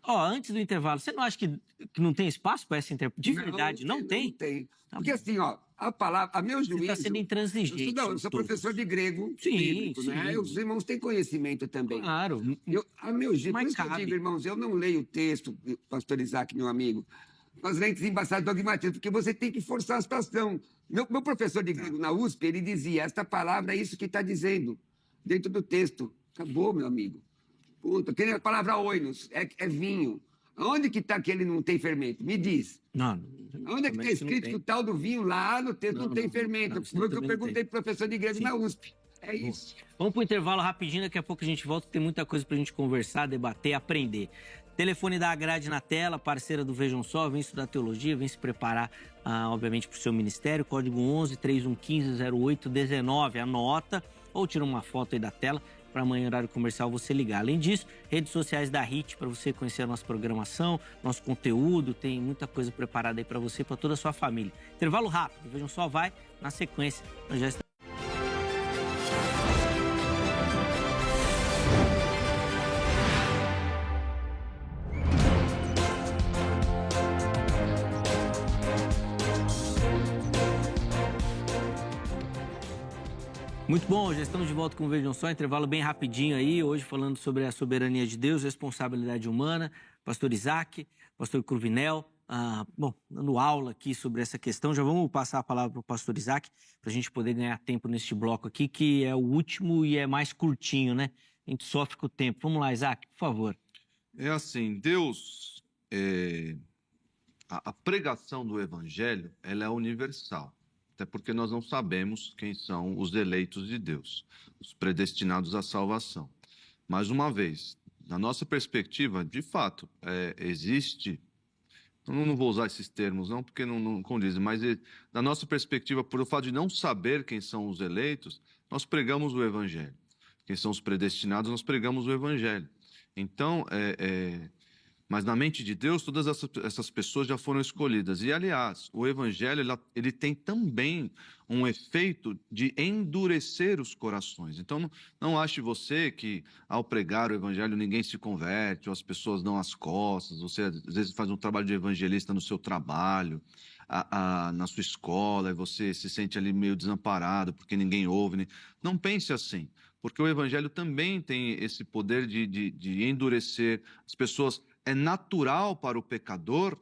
Speaker 1: antes do intervalo, você não acha que não tem espaço para essa interpretação? De verdade, não tem?
Speaker 3: Não tem. Porque assim, a palavra, a meu juízo...
Speaker 1: Você está sendo intransigente.
Speaker 3: Eu sou professor de grego bíblico, né? Os irmãos têm conhecimento também.
Speaker 1: Claro.
Speaker 3: A meu juízo, por isso que eu digo, irmãos, eu não leio o texto, pastor Isaac, meu amigo, as lentes embaçadas do dogmatismo, porque você tem que forçar a situação. Meu professor de grego na USP, ele dizia, esta palavra é isso que está dizendo, dentro do texto. Acabou, meu amigo. Ponto. Que nem a palavra oinos, é vinho. Onde que está que ele não tem fermento? Me diz. Onde é que está escrito que o tal do vinho lá no texto não tem fermento? Foi o que eu perguntei para o professor de grego na USP. É isso.
Speaker 1: Vamos para o intervalo rapidinho, daqui a pouco a gente volta, tem muita coisa para a gente conversar, debater, aprender. Telefone da Grade na tela, parceira do Vejam Só, vem estudar teologia, vem se preparar, obviamente, para o seu ministério. Código 11-3115-0819, anota ou tira uma foto aí da tela. Para amanhã, horário comercial, você ligar. Além disso, redes sociais da HIT para você conhecer a nossa programação, nosso conteúdo, tem muita coisa preparada aí para você e para toda a sua família. Intervalo rápido, Vejam Só, vai na sequência. Nós já estamos... Muito bom, já estamos de volta com o Vejam Só, intervalo bem rapidinho aí, hoje falando sobre a soberania de Deus, responsabilidade humana, pastor Isaac, pastor Cruvinel, dando aula aqui sobre essa questão. Já vamos passar a palavra para o pastor Isaac, para a gente poder ganhar tempo neste bloco aqui, que é o último e é mais curtinho, né? A gente sofre com o tempo. Vamos lá, Isaac, por favor.
Speaker 2: É assim, Deus, a pregação do evangelho, ela é universal. Até porque nós não sabemos quem são os eleitos de Deus, os predestinados à salvação. Mais uma vez, na nossa perspectiva, de fato, existe... Eu não vou usar esses termos, não, porque não condizem, mas na nossa perspectiva, por o fato de não saber quem são os eleitos, nós pregamos o evangelho. Quem são os predestinados, nós pregamos o evangelho. Então, Mas na mente de Deus, todas essas pessoas já foram escolhidas. E, aliás, o evangelho ele tem também um efeito de endurecer os corações. Então, não ache você que, ao pregar o evangelho, ninguém se converte, ou as pessoas dão as costas, você, às vezes, faz um trabalho de evangelista no seu trabalho, na sua escola, e você se sente ali meio desamparado, porque ninguém ouve. Né? Não pense assim, porque o evangelho também tem esse poder de endurecer as pessoas. É natural para o pecador,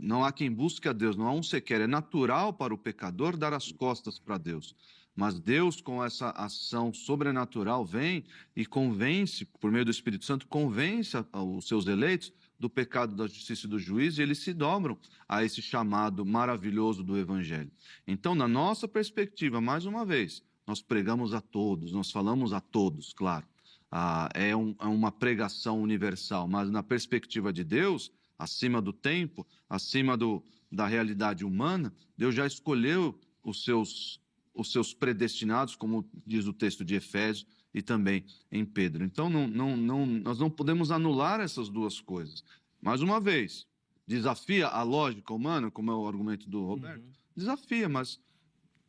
Speaker 2: não há quem busque a Deus, não há um sequer, é natural para o pecador dar as costas para Deus. Mas Deus, com essa ação sobrenatural, vem e convence, por meio do Espírito Santo, convence os seus eleitos do pecado, da justiça e do juízo, e eles se dobram a esse chamado maravilhoso do Evangelho. Então, na nossa perspectiva, mais uma vez, nós pregamos a todos, nós falamos a todos, claro. É uma pregação universal, mas na perspectiva de Deus, acima do tempo, acima da realidade humana, Deus já escolheu os seus predestinados, como diz o texto de Efésios e também em Pedro. Então, nós não podemos anular essas duas coisas. Mais uma vez, desafia a lógica humana, como é o argumento do Roberto, desafia, mas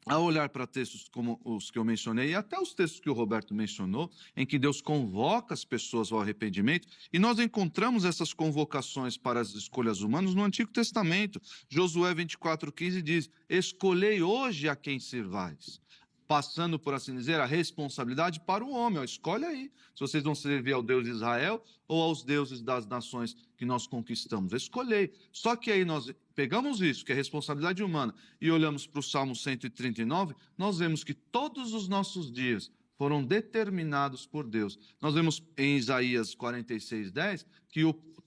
Speaker 2: ao olhar para textos como os que eu mencionei, e até os textos que o Roberto mencionou, em que Deus convoca as pessoas ao arrependimento, e nós encontramos essas convocações para as escolhas humanas no Antigo Testamento. Josué 24:15 diz: escolhei hoje a quem servais. Passando, por assim dizer, a responsabilidade para o homem. Escolhe aí, se vocês vão servir ao Deus de Israel ou aos deuses das nações que nós conquistamos. Escolhei. Só que aí nós pegamos isso, que é responsabilidade humana, e olhamos para o Salmo 139, nós vemos que todos os nossos dias foram determinados por Deus. Nós vemos em Isaías 46:10 que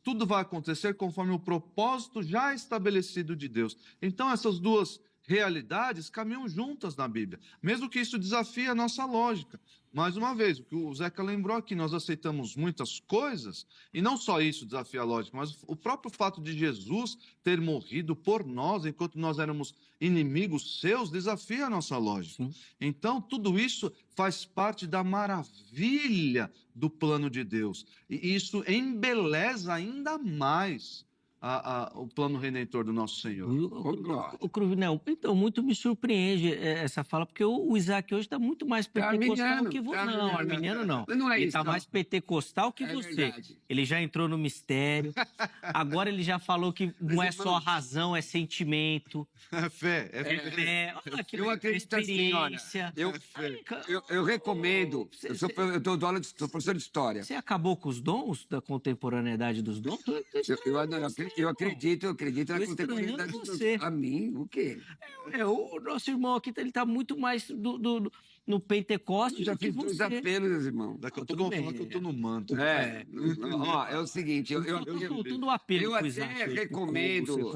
Speaker 2: tudo vai acontecer conforme o propósito já estabelecido de Deus. Então, essas duas realidades caminham juntas na Bíblia, mesmo que isso desafie a nossa lógica. Mais uma vez, o que o Zeca lembrou aqui, nós aceitamos muitas coisas, e não só isso desafia a lógica, mas o próprio fato de Jesus ter morrido por nós, enquanto nós éramos inimigos seus, desafia a nossa lógica. Sim. Então, tudo isso faz parte da maravilha do plano de Deus, e isso embeleza ainda mais o plano redentor do nosso Senhor.
Speaker 1: O Cruvinel, então, muito me surpreende essa fala, porque o Isaac hoje está muito mais pentecostal que você. Não, arminiano não.
Speaker 3: Não é
Speaker 1: ele
Speaker 3: isso,
Speaker 1: está mais pentecostal que você.
Speaker 3: Verdade.
Speaker 1: Ele já entrou no mistério, agora ele já falou que não é só razão, é sentimento.
Speaker 2: É fé, é fé.
Speaker 3: Eu acredito assim, olha, eu recomendo, eu dou aula, sou professor de história.
Speaker 1: Você acabou com os dons, da contemporaneidade dos dons?
Speaker 3: Eu acredito na contemporaneidade dos dons. A mim, o quê?
Speaker 1: O nosso irmão aqui, ele está muito mais no Pentecoste.
Speaker 3: Eu já fiz dois apelos, irmão.
Speaker 2: Daqui a pouco eu vou falar que eu estou no manto.
Speaker 3: É o seguinte,
Speaker 1: tudo apelo.
Speaker 3: Eu até recomendo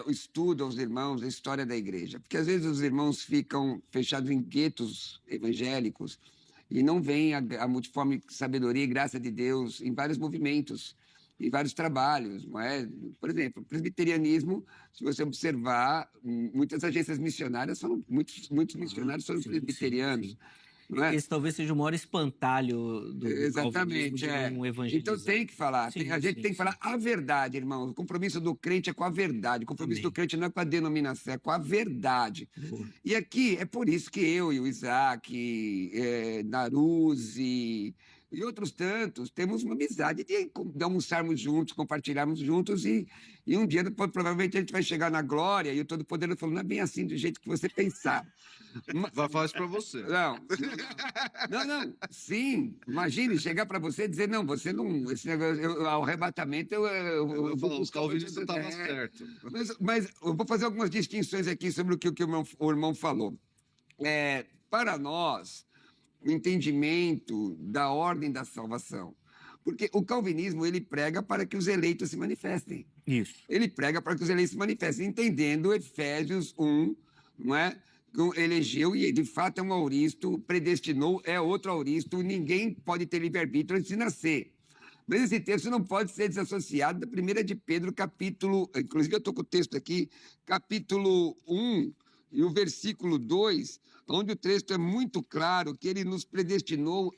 Speaker 3: o estudo aos irmãos da história da igreja, porque às vezes os irmãos ficam fechados em guetos evangélicos e não veem a multiforme sabedoria e graça de Deus em vários movimentos, em vários trabalhos, não é? Por exemplo, o presbiterianismo, se você observar, muitas agências missionárias muitos missionários são presbiterianos. Não é?
Speaker 1: Esse talvez seja o maior espantalho do
Speaker 3: Exatamente,
Speaker 1: um evangelizar.
Speaker 3: Então tem que falar, a gente tem que falar a verdade, irmão. O compromisso do crente é com a verdade. O compromisso do crente não é com a denominação, é com a verdade. E aqui é por isso que eu e o Isaac, Naruzzi e outros tantos temos uma amizade de almoçarmos juntos, compartilharmos juntos e um dia provavelmente a gente vai chegar na glória e o Todo-Poderoso falou, não é bem assim do jeito que você pensar.
Speaker 2: Vai falar isso para você.
Speaker 3: Não. Sim, imagine chegar para você e dizer, não, você não, esse negócio, ao arrebatamento eu vou buscar
Speaker 2: o Calvinista estava certo.
Speaker 3: Mas eu vou fazer algumas distinções aqui sobre o que o irmão falou. Para nós, o entendimento da ordem da salvação. Porque o calvinismo, ele prega para que os eleitos se manifestem.
Speaker 1: Isso.
Speaker 3: Ele prega para que os eleitos se manifestem, entendendo Efésios 1, não é? Elegeu e, de fato, é um auristo, predestinou, é outro auristo, ninguém pode ter livre-arbítrio antes de nascer. Mas esse texto não pode ser desassociado da 1 de Pedro, capítulo... Inclusive, eu estou com o texto aqui, capítulo 1, E o versículo 2, onde o texto é muito claro, que ele nos predestinou,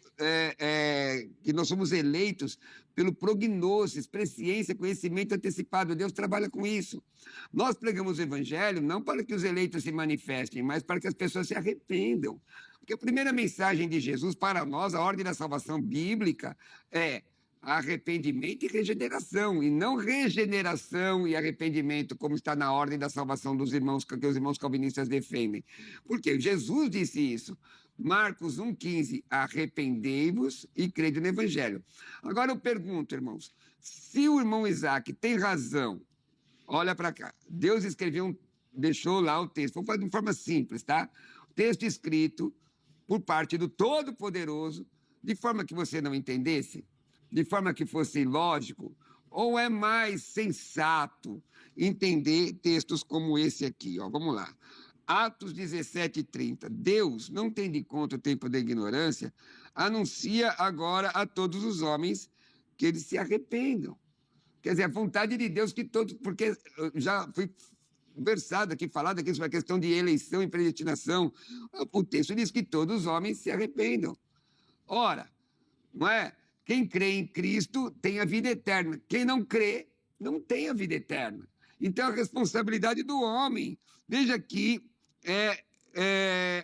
Speaker 3: que nós somos eleitos pelo prognosis, presciência, conhecimento antecipado. Deus trabalha com isso. Nós pregamos o evangelho não para que os eleitos se manifestem, mas para que as pessoas se arrependam. Porque a primeira mensagem de Jesus para nós, a ordem da salvação bíblica, é arrependimento e regeneração, e não regeneração e arrependimento, como está na ordem da salvação dos irmãos, que os irmãos calvinistas defendem. Porque Jesus disse isso. Marcos 1,15, arrependei-vos e crede no evangelho. Agora eu pergunto, irmãos, se o irmão Isaac tem razão, olha para cá, Deus escreveu, deixou lá o texto, vou fazer de forma simples, tá? Texto escrito por parte do Todo-Poderoso, de forma que você não entendesse, de forma que fosse lógico, ou é mais sensato entender textos como esse aqui, ó, vamos lá. Atos 17:30. Deus, não tendo em conta o tempo da ignorância, anuncia agora a todos os homens que eles se arrependam. Quer dizer, a vontade de Deus que todos... Porque já fui versado aqui, falado aqui sobre a questão de eleição e predestinação. O texto diz que todos os homens se arrependam. Ora, não é? Quem crê em Cristo tem a vida eterna. Quem não crê, não tem a vida eterna. Então, a responsabilidade do homem. Veja aqui,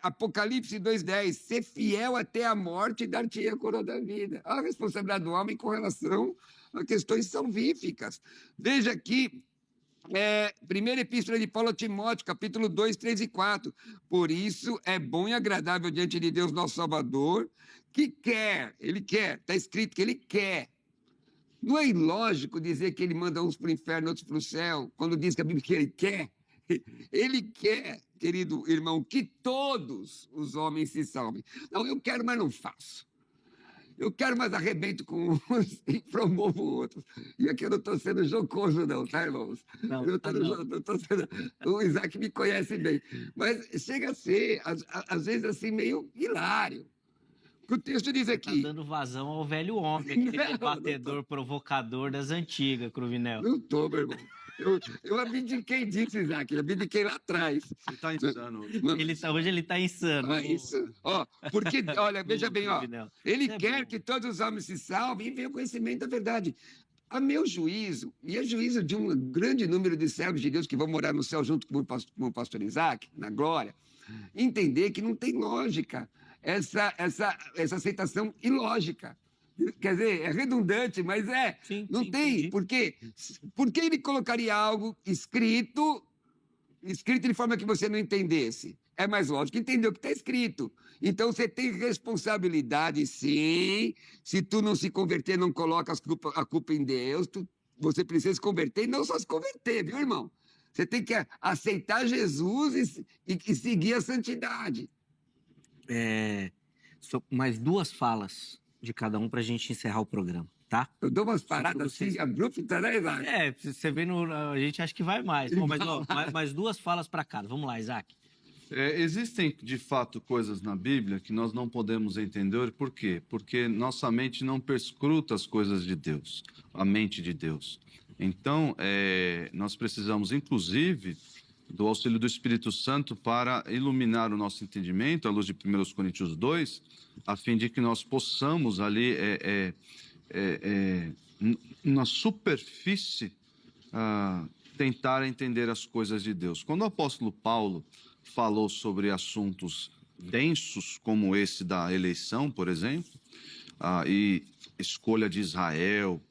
Speaker 3: Apocalipse 2,10. Ser fiel até a morte e dar-te a coroa da vida. A responsabilidade do homem com relação a questões salvíficas. Veja aqui, primeira epístola de Paulo a Timóteo, capítulo 2, 3 e 4. Por isso é bom e agradável diante de Deus, nosso Salvador, que quer, ele quer, está escrito que ele quer. Não é ilógico dizer que ele manda uns para o inferno, outros para o céu, quando diz que a Bíblia que ele quer. Ele quer, querido irmão, que todos os homens se salvem. Não, eu quero, mas não faço. Eu quero, mas arrebento com uns e promovo outros. E aqui eu não estou sendo jocoso, não, tá, irmãos?
Speaker 1: Não,
Speaker 3: eu não estou sendo... O Isaac me conhece bem. Mas chega a ser, às vezes, assim, meio hilário. O que o texto diz aqui...
Speaker 1: Tá dando vazão ao velho homem, aquele debatedor, provocador das antigas, Cruvinel.
Speaker 3: Não estou, meu irmão. Eu abdiquei disso, Isaac. Eu abdiquei lá atrás.
Speaker 2: Ele está insano.
Speaker 1: Hoje ele está insano.
Speaker 3: Ah, isso. Ó, porque, olha, veja bem, ó. Ele quer
Speaker 1: bom.
Speaker 3: que todos os homens se salvem e venham ao conhecimento da verdade. A meu juízo, e a juízo de um grande número de servos de Deus que vão morar no céu junto com o pastor Isaac, na glória, entender que não tem lógica essa aceitação ilógica. Quer dizer, é redundante, mas
Speaker 1: Sim,
Speaker 3: não
Speaker 1: sim,
Speaker 3: tem.
Speaker 1: entendi.
Speaker 3: Por quê? Por que ele colocaria algo escrito de forma que você não entendesse? É mais lógico entender o que está escrito. Então, você tem responsabilidade, sim. Se tu não se converter, não coloca a culpa em Deus. Você precisa se converter e não só se converter, viu, irmão? Você tem que aceitar Jesus e seguir a santidade.
Speaker 1: Mais duas falas de cada um para a gente encerrar o programa, tá?
Speaker 3: Eu dou umas paradas
Speaker 1: vocês.
Speaker 3: assim, abruptas, né, Isaac?
Speaker 1: Você vê, a gente acha que vai mais. Bom, mas mais duas falas para cada. Vamos lá, Isaac.
Speaker 2: Existem, de fato, coisas na Bíblia que nós não podemos entender. Por quê? Porque nossa mente não perscruta as coisas de Deus, a mente de Deus. Então, nós precisamos, inclusive, do auxílio do Espírito Santo para iluminar o nosso entendimento, à luz de 1 Coríntios 2, a fim de que nós possamos ali, na superfície, tentar entender as coisas de Deus. Quando o apóstolo Paulo falou sobre assuntos densos, como esse da eleição, por exemplo, e escolha de Israel,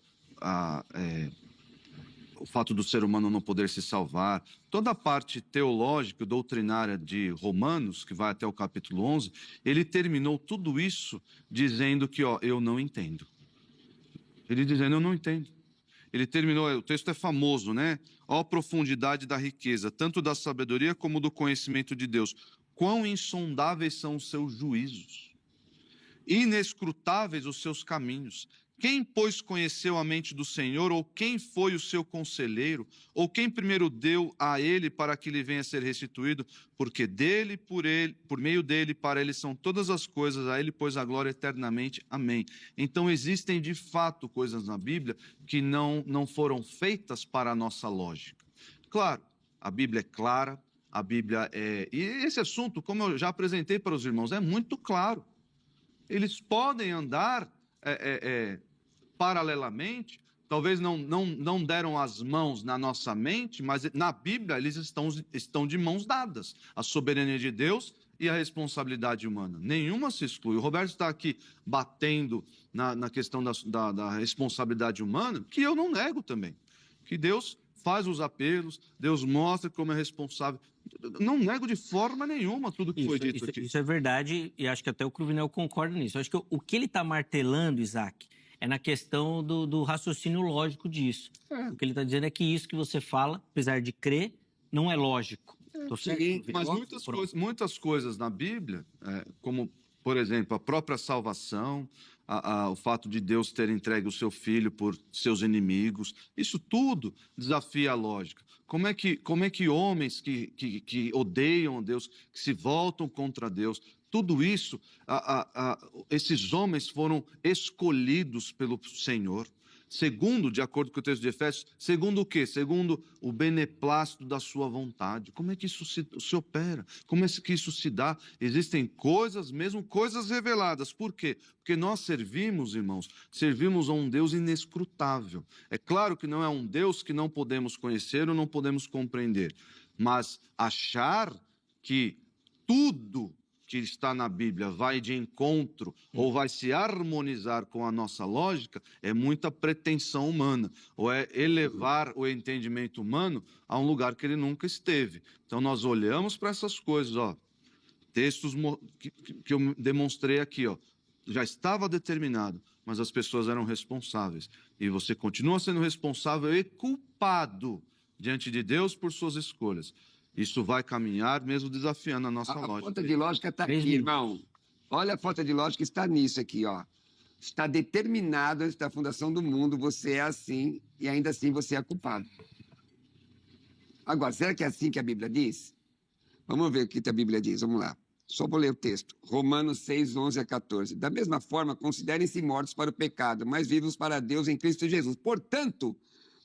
Speaker 2: o fato do ser humano não poder se salvar, toda a parte teológica e doutrinária de Romanos, que vai até o capítulo 11, ele terminou tudo isso dizendo que, eu não entendo. Ele dizendo, eu não entendo. Ele terminou, o texto é famoso, né? Ó a profundidade da riqueza, tanto da sabedoria como do conhecimento de Deus. Quão insondáveis são os seus juízos, inescrutáveis os seus caminhos. Quem, pois, conheceu a mente do Senhor, ou quem foi o seu conselheiro, ou quem primeiro deu a ele para que lhe venha a ser restituído? Porque dele, por meio dele, para ele são todas as coisas, a ele, pois, a glória eternamente. Amém. Então, existem, de fato, coisas na Bíblia que não foram feitas para a nossa lógica. Claro, a Bíblia é clara, a Bíblia é... E esse assunto, como eu já apresentei para os irmãos, é muito claro. Eles podem andar paralelamente, talvez não deram as mãos na nossa mente, mas na Bíblia eles estão de mãos dadas. A soberania de Deus e a responsabilidade humana. Nenhuma se exclui. O Roberto está aqui batendo na questão da responsabilidade humana, que eu não nego também. Que Deus faz os apelos, Deus mostra como é responsável. Não nego de forma nenhuma tudo que foi dito aqui.
Speaker 1: Isso é verdade, e acho que até o Cruvinel concorda nisso. Eu acho que o que ele está martelando, Isaac, é na questão do raciocínio lógico disso. O que ele está dizendo é que isso que você fala, apesar de crer, não é lógico.
Speaker 2: Sim, mas muitas coisas na Bíblia, como, por exemplo, a própria salvação, o fato de Deus ter entregue o seu filho por seus inimigos, isso tudo desafia a lógica. Como é que homens que odeiam Deus, que se voltam contra Deus, tudo isso, esses homens foram escolhidos pelo Senhor, segundo, de acordo com o texto de Efésios, segundo o quê? Segundo o beneplácito da sua vontade. Como é que isso se opera? Como é que isso se dá? Existem coisas, mesmo coisas reveladas. Por quê? Porque nós servimos, irmãos, a um Deus inescrutável. É claro que não é um Deus que não podemos conhecer ou não podemos compreender, mas achar que tudo que está na Bíblia vai de encontro ou vai se harmonizar com a nossa lógica é muita pretensão humana, ou é elevar o entendimento humano a um lugar que ele nunca esteve. Então nós olhamos para essas coisas, textos que eu demonstrei aqui, já estava determinado, mas as pessoas eram responsáveis. E você continua sendo responsável e culpado diante de Deus por suas escolhas. Isso vai caminhar mesmo desafiando a nossa lógica.
Speaker 3: A falta de lógica está aqui, irmão. Olha, a falta de lógica está nisso aqui, Está determinado antes da fundação do mundo, você é assim e ainda assim você é culpado. Agora, será que é assim que a Bíblia diz? Vamos ver o que a Bíblia diz, vamos lá. Só vou ler o texto. Romanos 6, 11 a 14. Da mesma forma, considerem-se mortos para o pecado, mas vivos para Deus em Cristo Jesus. Portanto,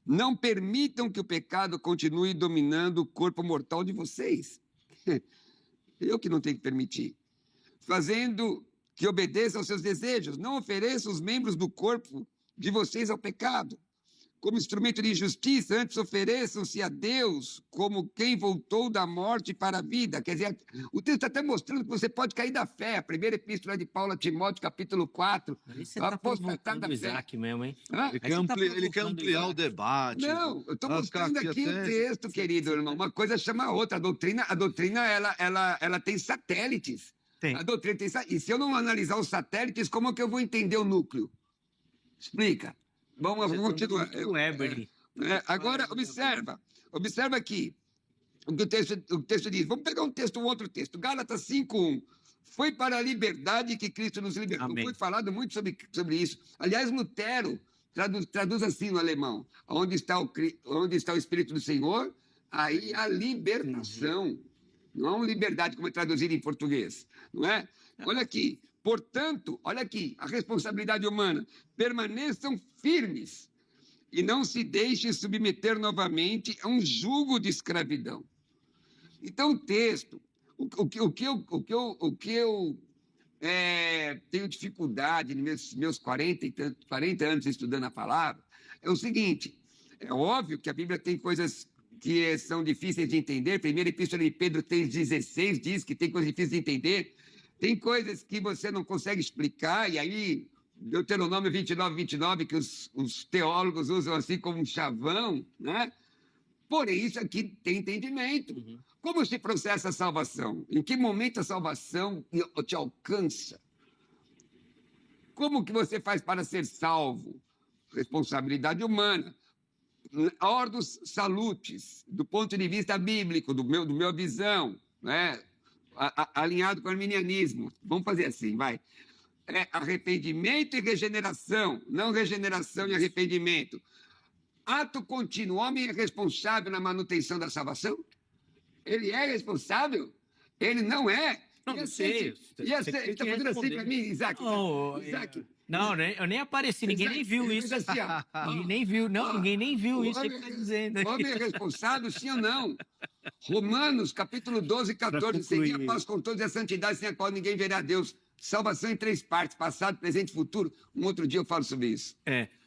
Speaker 3: não permitam que o pecado continue dominando o corpo mortal de vocês. Eu que não tenho que permitir. Fazendo que obedeçam aos seus desejos. Não ofereçam os membros do corpo de vocês ao pecado como instrumento de injustiça, antes ofereçam-se a Deus como quem voltou da morte para a vida. Quer dizer, o texto está até mostrando que você pode cair da fé. A primeira epístola de Paulo a Timóteo, capítulo 4.
Speaker 1: Aí você está provocando o Isaac mesmo, hein?
Speaker 2: Ele quer ampliar o debate.
Speaker 3: Não, eu estou mostrando aqui o texto, querido irmão. Uma coisa chama a outra. A doutrina ela tem satélites.
Speaker 1: Tem.
Speaker 3: A doutrina tem satélites. E se eu não analisar os satélites, como é que eu vou entender o núcleo? Explica. Vamos continuar. Agora, observa aqui o que o texto diz. Vamos pegar um outro texto. Gálatas 5:1. Foi para a liberdade que Cristo nos libertou.
Speaker 1: Amém.
Speaker 3: Foi falado muito sobre isso. Aliás, Lutero traduz assim no alemão. Onde está o Espírito do Senhor, aí a libertação. Não liberdade, como é traduzido em português. Não é? Olha aqui. Portanto, olha aqui, a responsabilidade humana. Permaneçam firmes e não se deixem submeter novamente a um jugo de escravidão. Então, o texto, o que eu tenho dificuldade nos meus 40 anos estudando a palavra, é o seguinte: é óbvio que a Bíblia tem coisas que são difíceis de entender. Primeira Epístola de Pedro 3,16 diz que tem coisas difíceis de entender. Tem coisas que você não consegue explicar, e aí, Deuteronômio 29, que os teólogos usam assim como um chavão, né? Porém, isso aqui tem entendimento. Uhum. Como se processa a salvação? Em que momento a salvação te alcança? Como que você faz para ser salvo? Responsabilidade humana. Ordus salutis, do ponto de vista bíblico, do meu visão, né? Alinhado com o arminianismo. Vamos fazer assim, vai. Arrependimento e regeneração, não regeneração e arrependimento. Ato contínuo. O homem é responsável na manutenção da salvação? Ele é responsável? Ele não é?
Speaker 1: Não sei.
Speaker 3: Ele está fazendo assim para mim, Isaac? Isaac.
Speaker 1: Não, eu nem apareci, ninguém nem viu isso. Ninguém nem viu, ninguém nem viu isso que está dizendo.
Speaker 3: O homem é responsável, sim ou não? Romanos, capítulo 12, 14. Segui a paz com todos e a santidade, sem a qual ninguém verá a Deus. Salvação em 3 partes, passado, presente e futuro. Um outro dia eu falo sobre isso.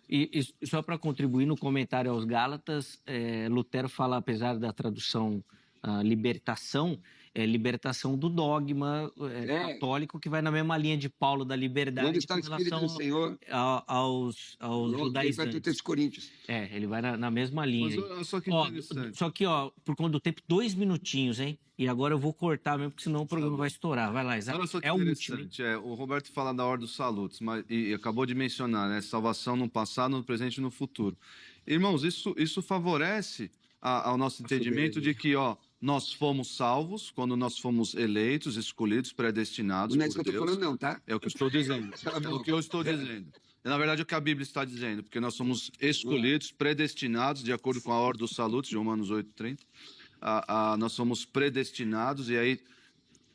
Speaker 1: E só para contribuir no comentário aos Gálatas, Lutero fala, apesar da tradução libertação, libertação do dogma católico, que vai na mesma linha de Paulo da liberdade.
Speaker 3: Onde está o Espírito do Senhor?
Speaker 1: Aos judaizantes.
Speaker 3: Coríntios.
Speaker 1: Ele vai na mesma linha.
Speaker 2: Mas, só que interessante.
Speaker 1: Só que, por conta do tempo, 2 minutinhos, hein? E agora eu vou cortar mesmo, porque senão o programa vai estourar. Vai lá, Isaac.
Speaker 2: Olha só que
Speaker 1: é o último.
Speaker 2: O Roberto fala da ordem dos salutos, e acabou de mencionar, né? Salvação no passado, no presente e no futuro. Irmãos, isso favorece ao nosso entendimento de que, nós fomos salvos quando nós fomos eleitos, escolhidos, predestinados.
Speaker 3: Não é isso que eu estou falando, não, tá?
Speaker 2: É o que eu estou dizendo. É o que eu estou dizendo. É, na verdade, o que a Bíblia está dizendo, porque nós somos escolhidos, predestinados, de acordo com a ordem dos salutos, de Romanos 8:30. Nós somos predestinados, e aí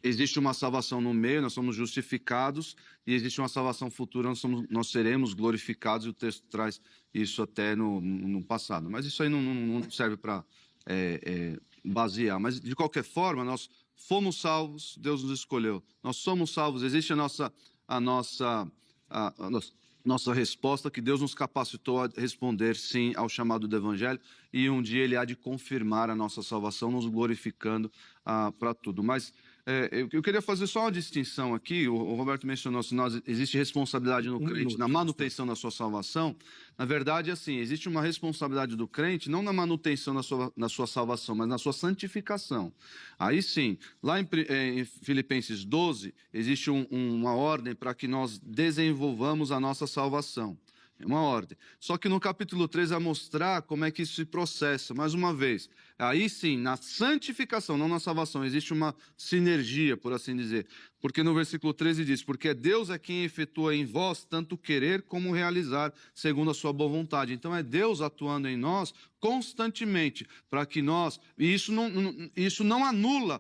Speaker 2: existe uma salvação no meio, nós somos justificados, e existe uma salvação futura, nós seremos glorificados, e o texto traz isso até no passado. Mas isso aí não serve para basear. Mas, de qualquer forma, nós fomos salvos, Deus nos escolheu. Nós somos salvos, existe a nossa resposta, que Deus nos capacitou a responder sim ao chamado do Evangelho, e um dia Ele há de confirmar a nossa salvação, nos glorificando para tudo. Mas eu queria fazer só uma distinção aqui. O Roberto mencionou se existe responsabilidade no crente na manutenção da sua salvação. Na verdade, assim, existe uma responsabilidade do crente não na manutenção da sua salvação, mas na sua santificação. Aí sim, lá em Filipenses 12, existe uma ordem para que nós desenvolvamos a nossa salvação. É uma ordem. Só que no capítulo 3 vai mostrar como é que isso se processa. Mais uma vez, aí sim, na santificação, não na salvação, existe uma sinergia, por assim dizer. Porque no versículo 13 diz, porque Deus é quem efetua em vós tanto querer como realizar, segundo a sua boa vontade. Então é Deus atuando em nós constantemente, para que nós... E isso não anula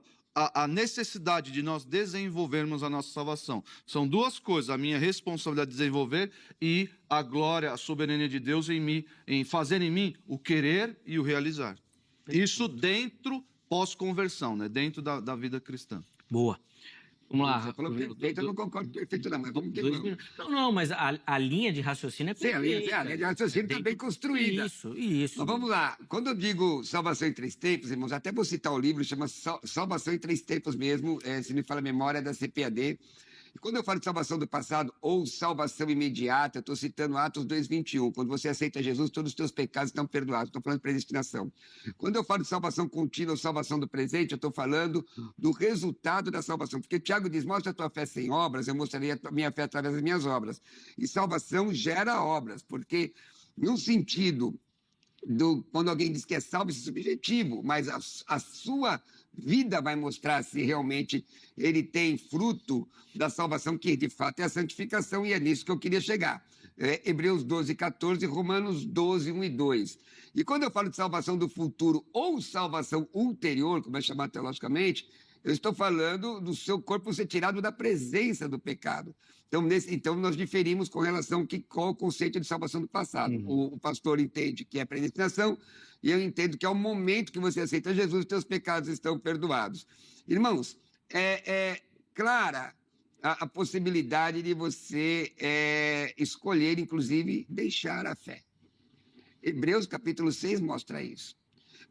Speaker 2: a necessidade de nós desenvolvermos a nossa salvação. São duas coisas, a minha responsabilidade de desenvolver e a glória, a soberania de Deus em fazer em mim o querer e o realizar. Isso dentro, pós-conversão, né? Dentro da vida cristã.
Speaker 1: Boa. Vamos lá.
Speaker 3: Você falou perfeito, eu não concordo perfeito não, mas vamos que vamos.
Speaker 1: Não, mas a linha de raciocínio é perfeita.
Speaker 3: Sim, a linha de raciocínio está bem construída.
Speaker 1: Isso.
Speaker 3: Mas vamos lá. Quando eu digo salvação em 3 tempos, irmãos, até vou citar o livro, chama Salvação em 3 tempos mesmo, se me fala a memória, da CPAD. E quando eu falo de salvação do passado ou salvação imediata, eu estou citando Atos 2:21. Quando você aceita Jesus, todos os teus pecados estão perdoados. Estou falando de predestinação. Quando eu falo de salvação contínua ou salvação do presente, eu estou falando do resultado da salvação. Porque o Tiago diz, mostra a tua fé sem obras, eu mostrarei a minha fé através das minhas obras. E salvação gera obras, porque no sentido quando alguém diz que é salvo, isso é subjetivo, mas a sua vida vai mostrar se realmente ele tem fruto da salvação, que de fato é a santificação, e é nisso que eu queria chegar. Hebreus 12:14, Romanos 12:1 e 2. E quando eu falo de salvação do futuro ou salvação ulterior, como é chamado teologicamente, eu estou falando do seu corpo ser tirado da presença do pecado. Então nós diferimos com relação qual o conceito de salvação do passado. O pastor entende que é predestinação, e eu entendo que é o momento que você aceita Jesus, os teus pecados estão perdoados. Irmãos, é clara a possibilidade de você escolher, inclusive, deixar a fé. Hebreus capítulo 6 mostra isso.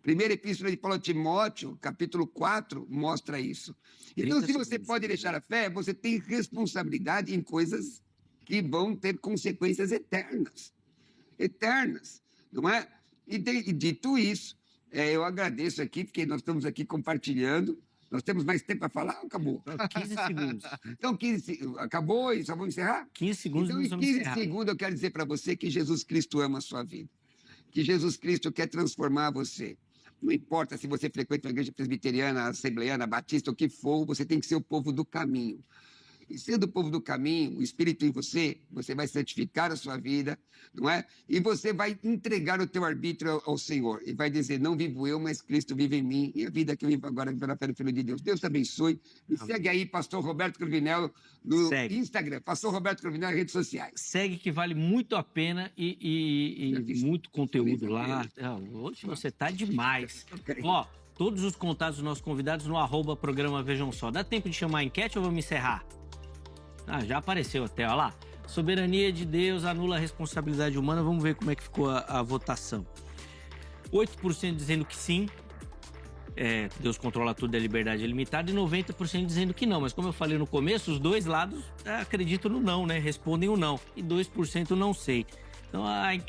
Speaker 3: Primeira epístola de Paulo a Timóteo, capítulo 4, mostra isso. Então, se você pode deixar a fé, você tem responsabilidade em coisas que vão ter consequências eternas. Eternas, não é? E dito isso, eu agradeço aqui, porque nós estamos aqui compartilhando. Nós temos mais tempo para falar ou acabou?
Speaker 1: 15 segundos.
Speaker 3: Então, acabou e só vamos encerrar?
Speaker 1: 15 segundos
Speaker 3: então, em 15 segundos eu quero dizer para você que Jesus Cristo ama a sua vida. Que Jesus Cristo quer transformar você. Não importa se você frequenta uma igreja presbiteriana, assembleiana, batista, o que for, você tem que ser o povo do caminho. E sendo o povo do caminho, o Espírito em você, você vai santificar a sua vida, não é? E você vai entregar o teu arbítrio ao Senhor. E vai dizer, não vivo eu, mas Cristo vive em mim. E a vida que eu vivo agora, pela fé no Filho de Deus. Deus te abençoe. E segue aí, Pastor Roberto Cruvinel, no Instagram. Pastor Roberto Cruvinel nas redes sociais.
Speaker 1: Segue, que vale muito a pena, e muito conteúdo lá. Hoje você tá demais. Ó, todos os contatos dos nossos convidados no @programa Vejam Só. Dá tempo de chamar a enquete ou vamos encerrar? Ah, já apareceu até, olha lá. Soberania de Deus anula a responsabilidade humana. Vamos ver como é que ficou a votação. 8% dizendo que sim, Deus controla tudo, a liberdade é limitada, e 90% dizendo que não. Mas como eu falei no começo, os dois lados acreditam no não, né? Respondem o não. E 2% não sei. Então a enquete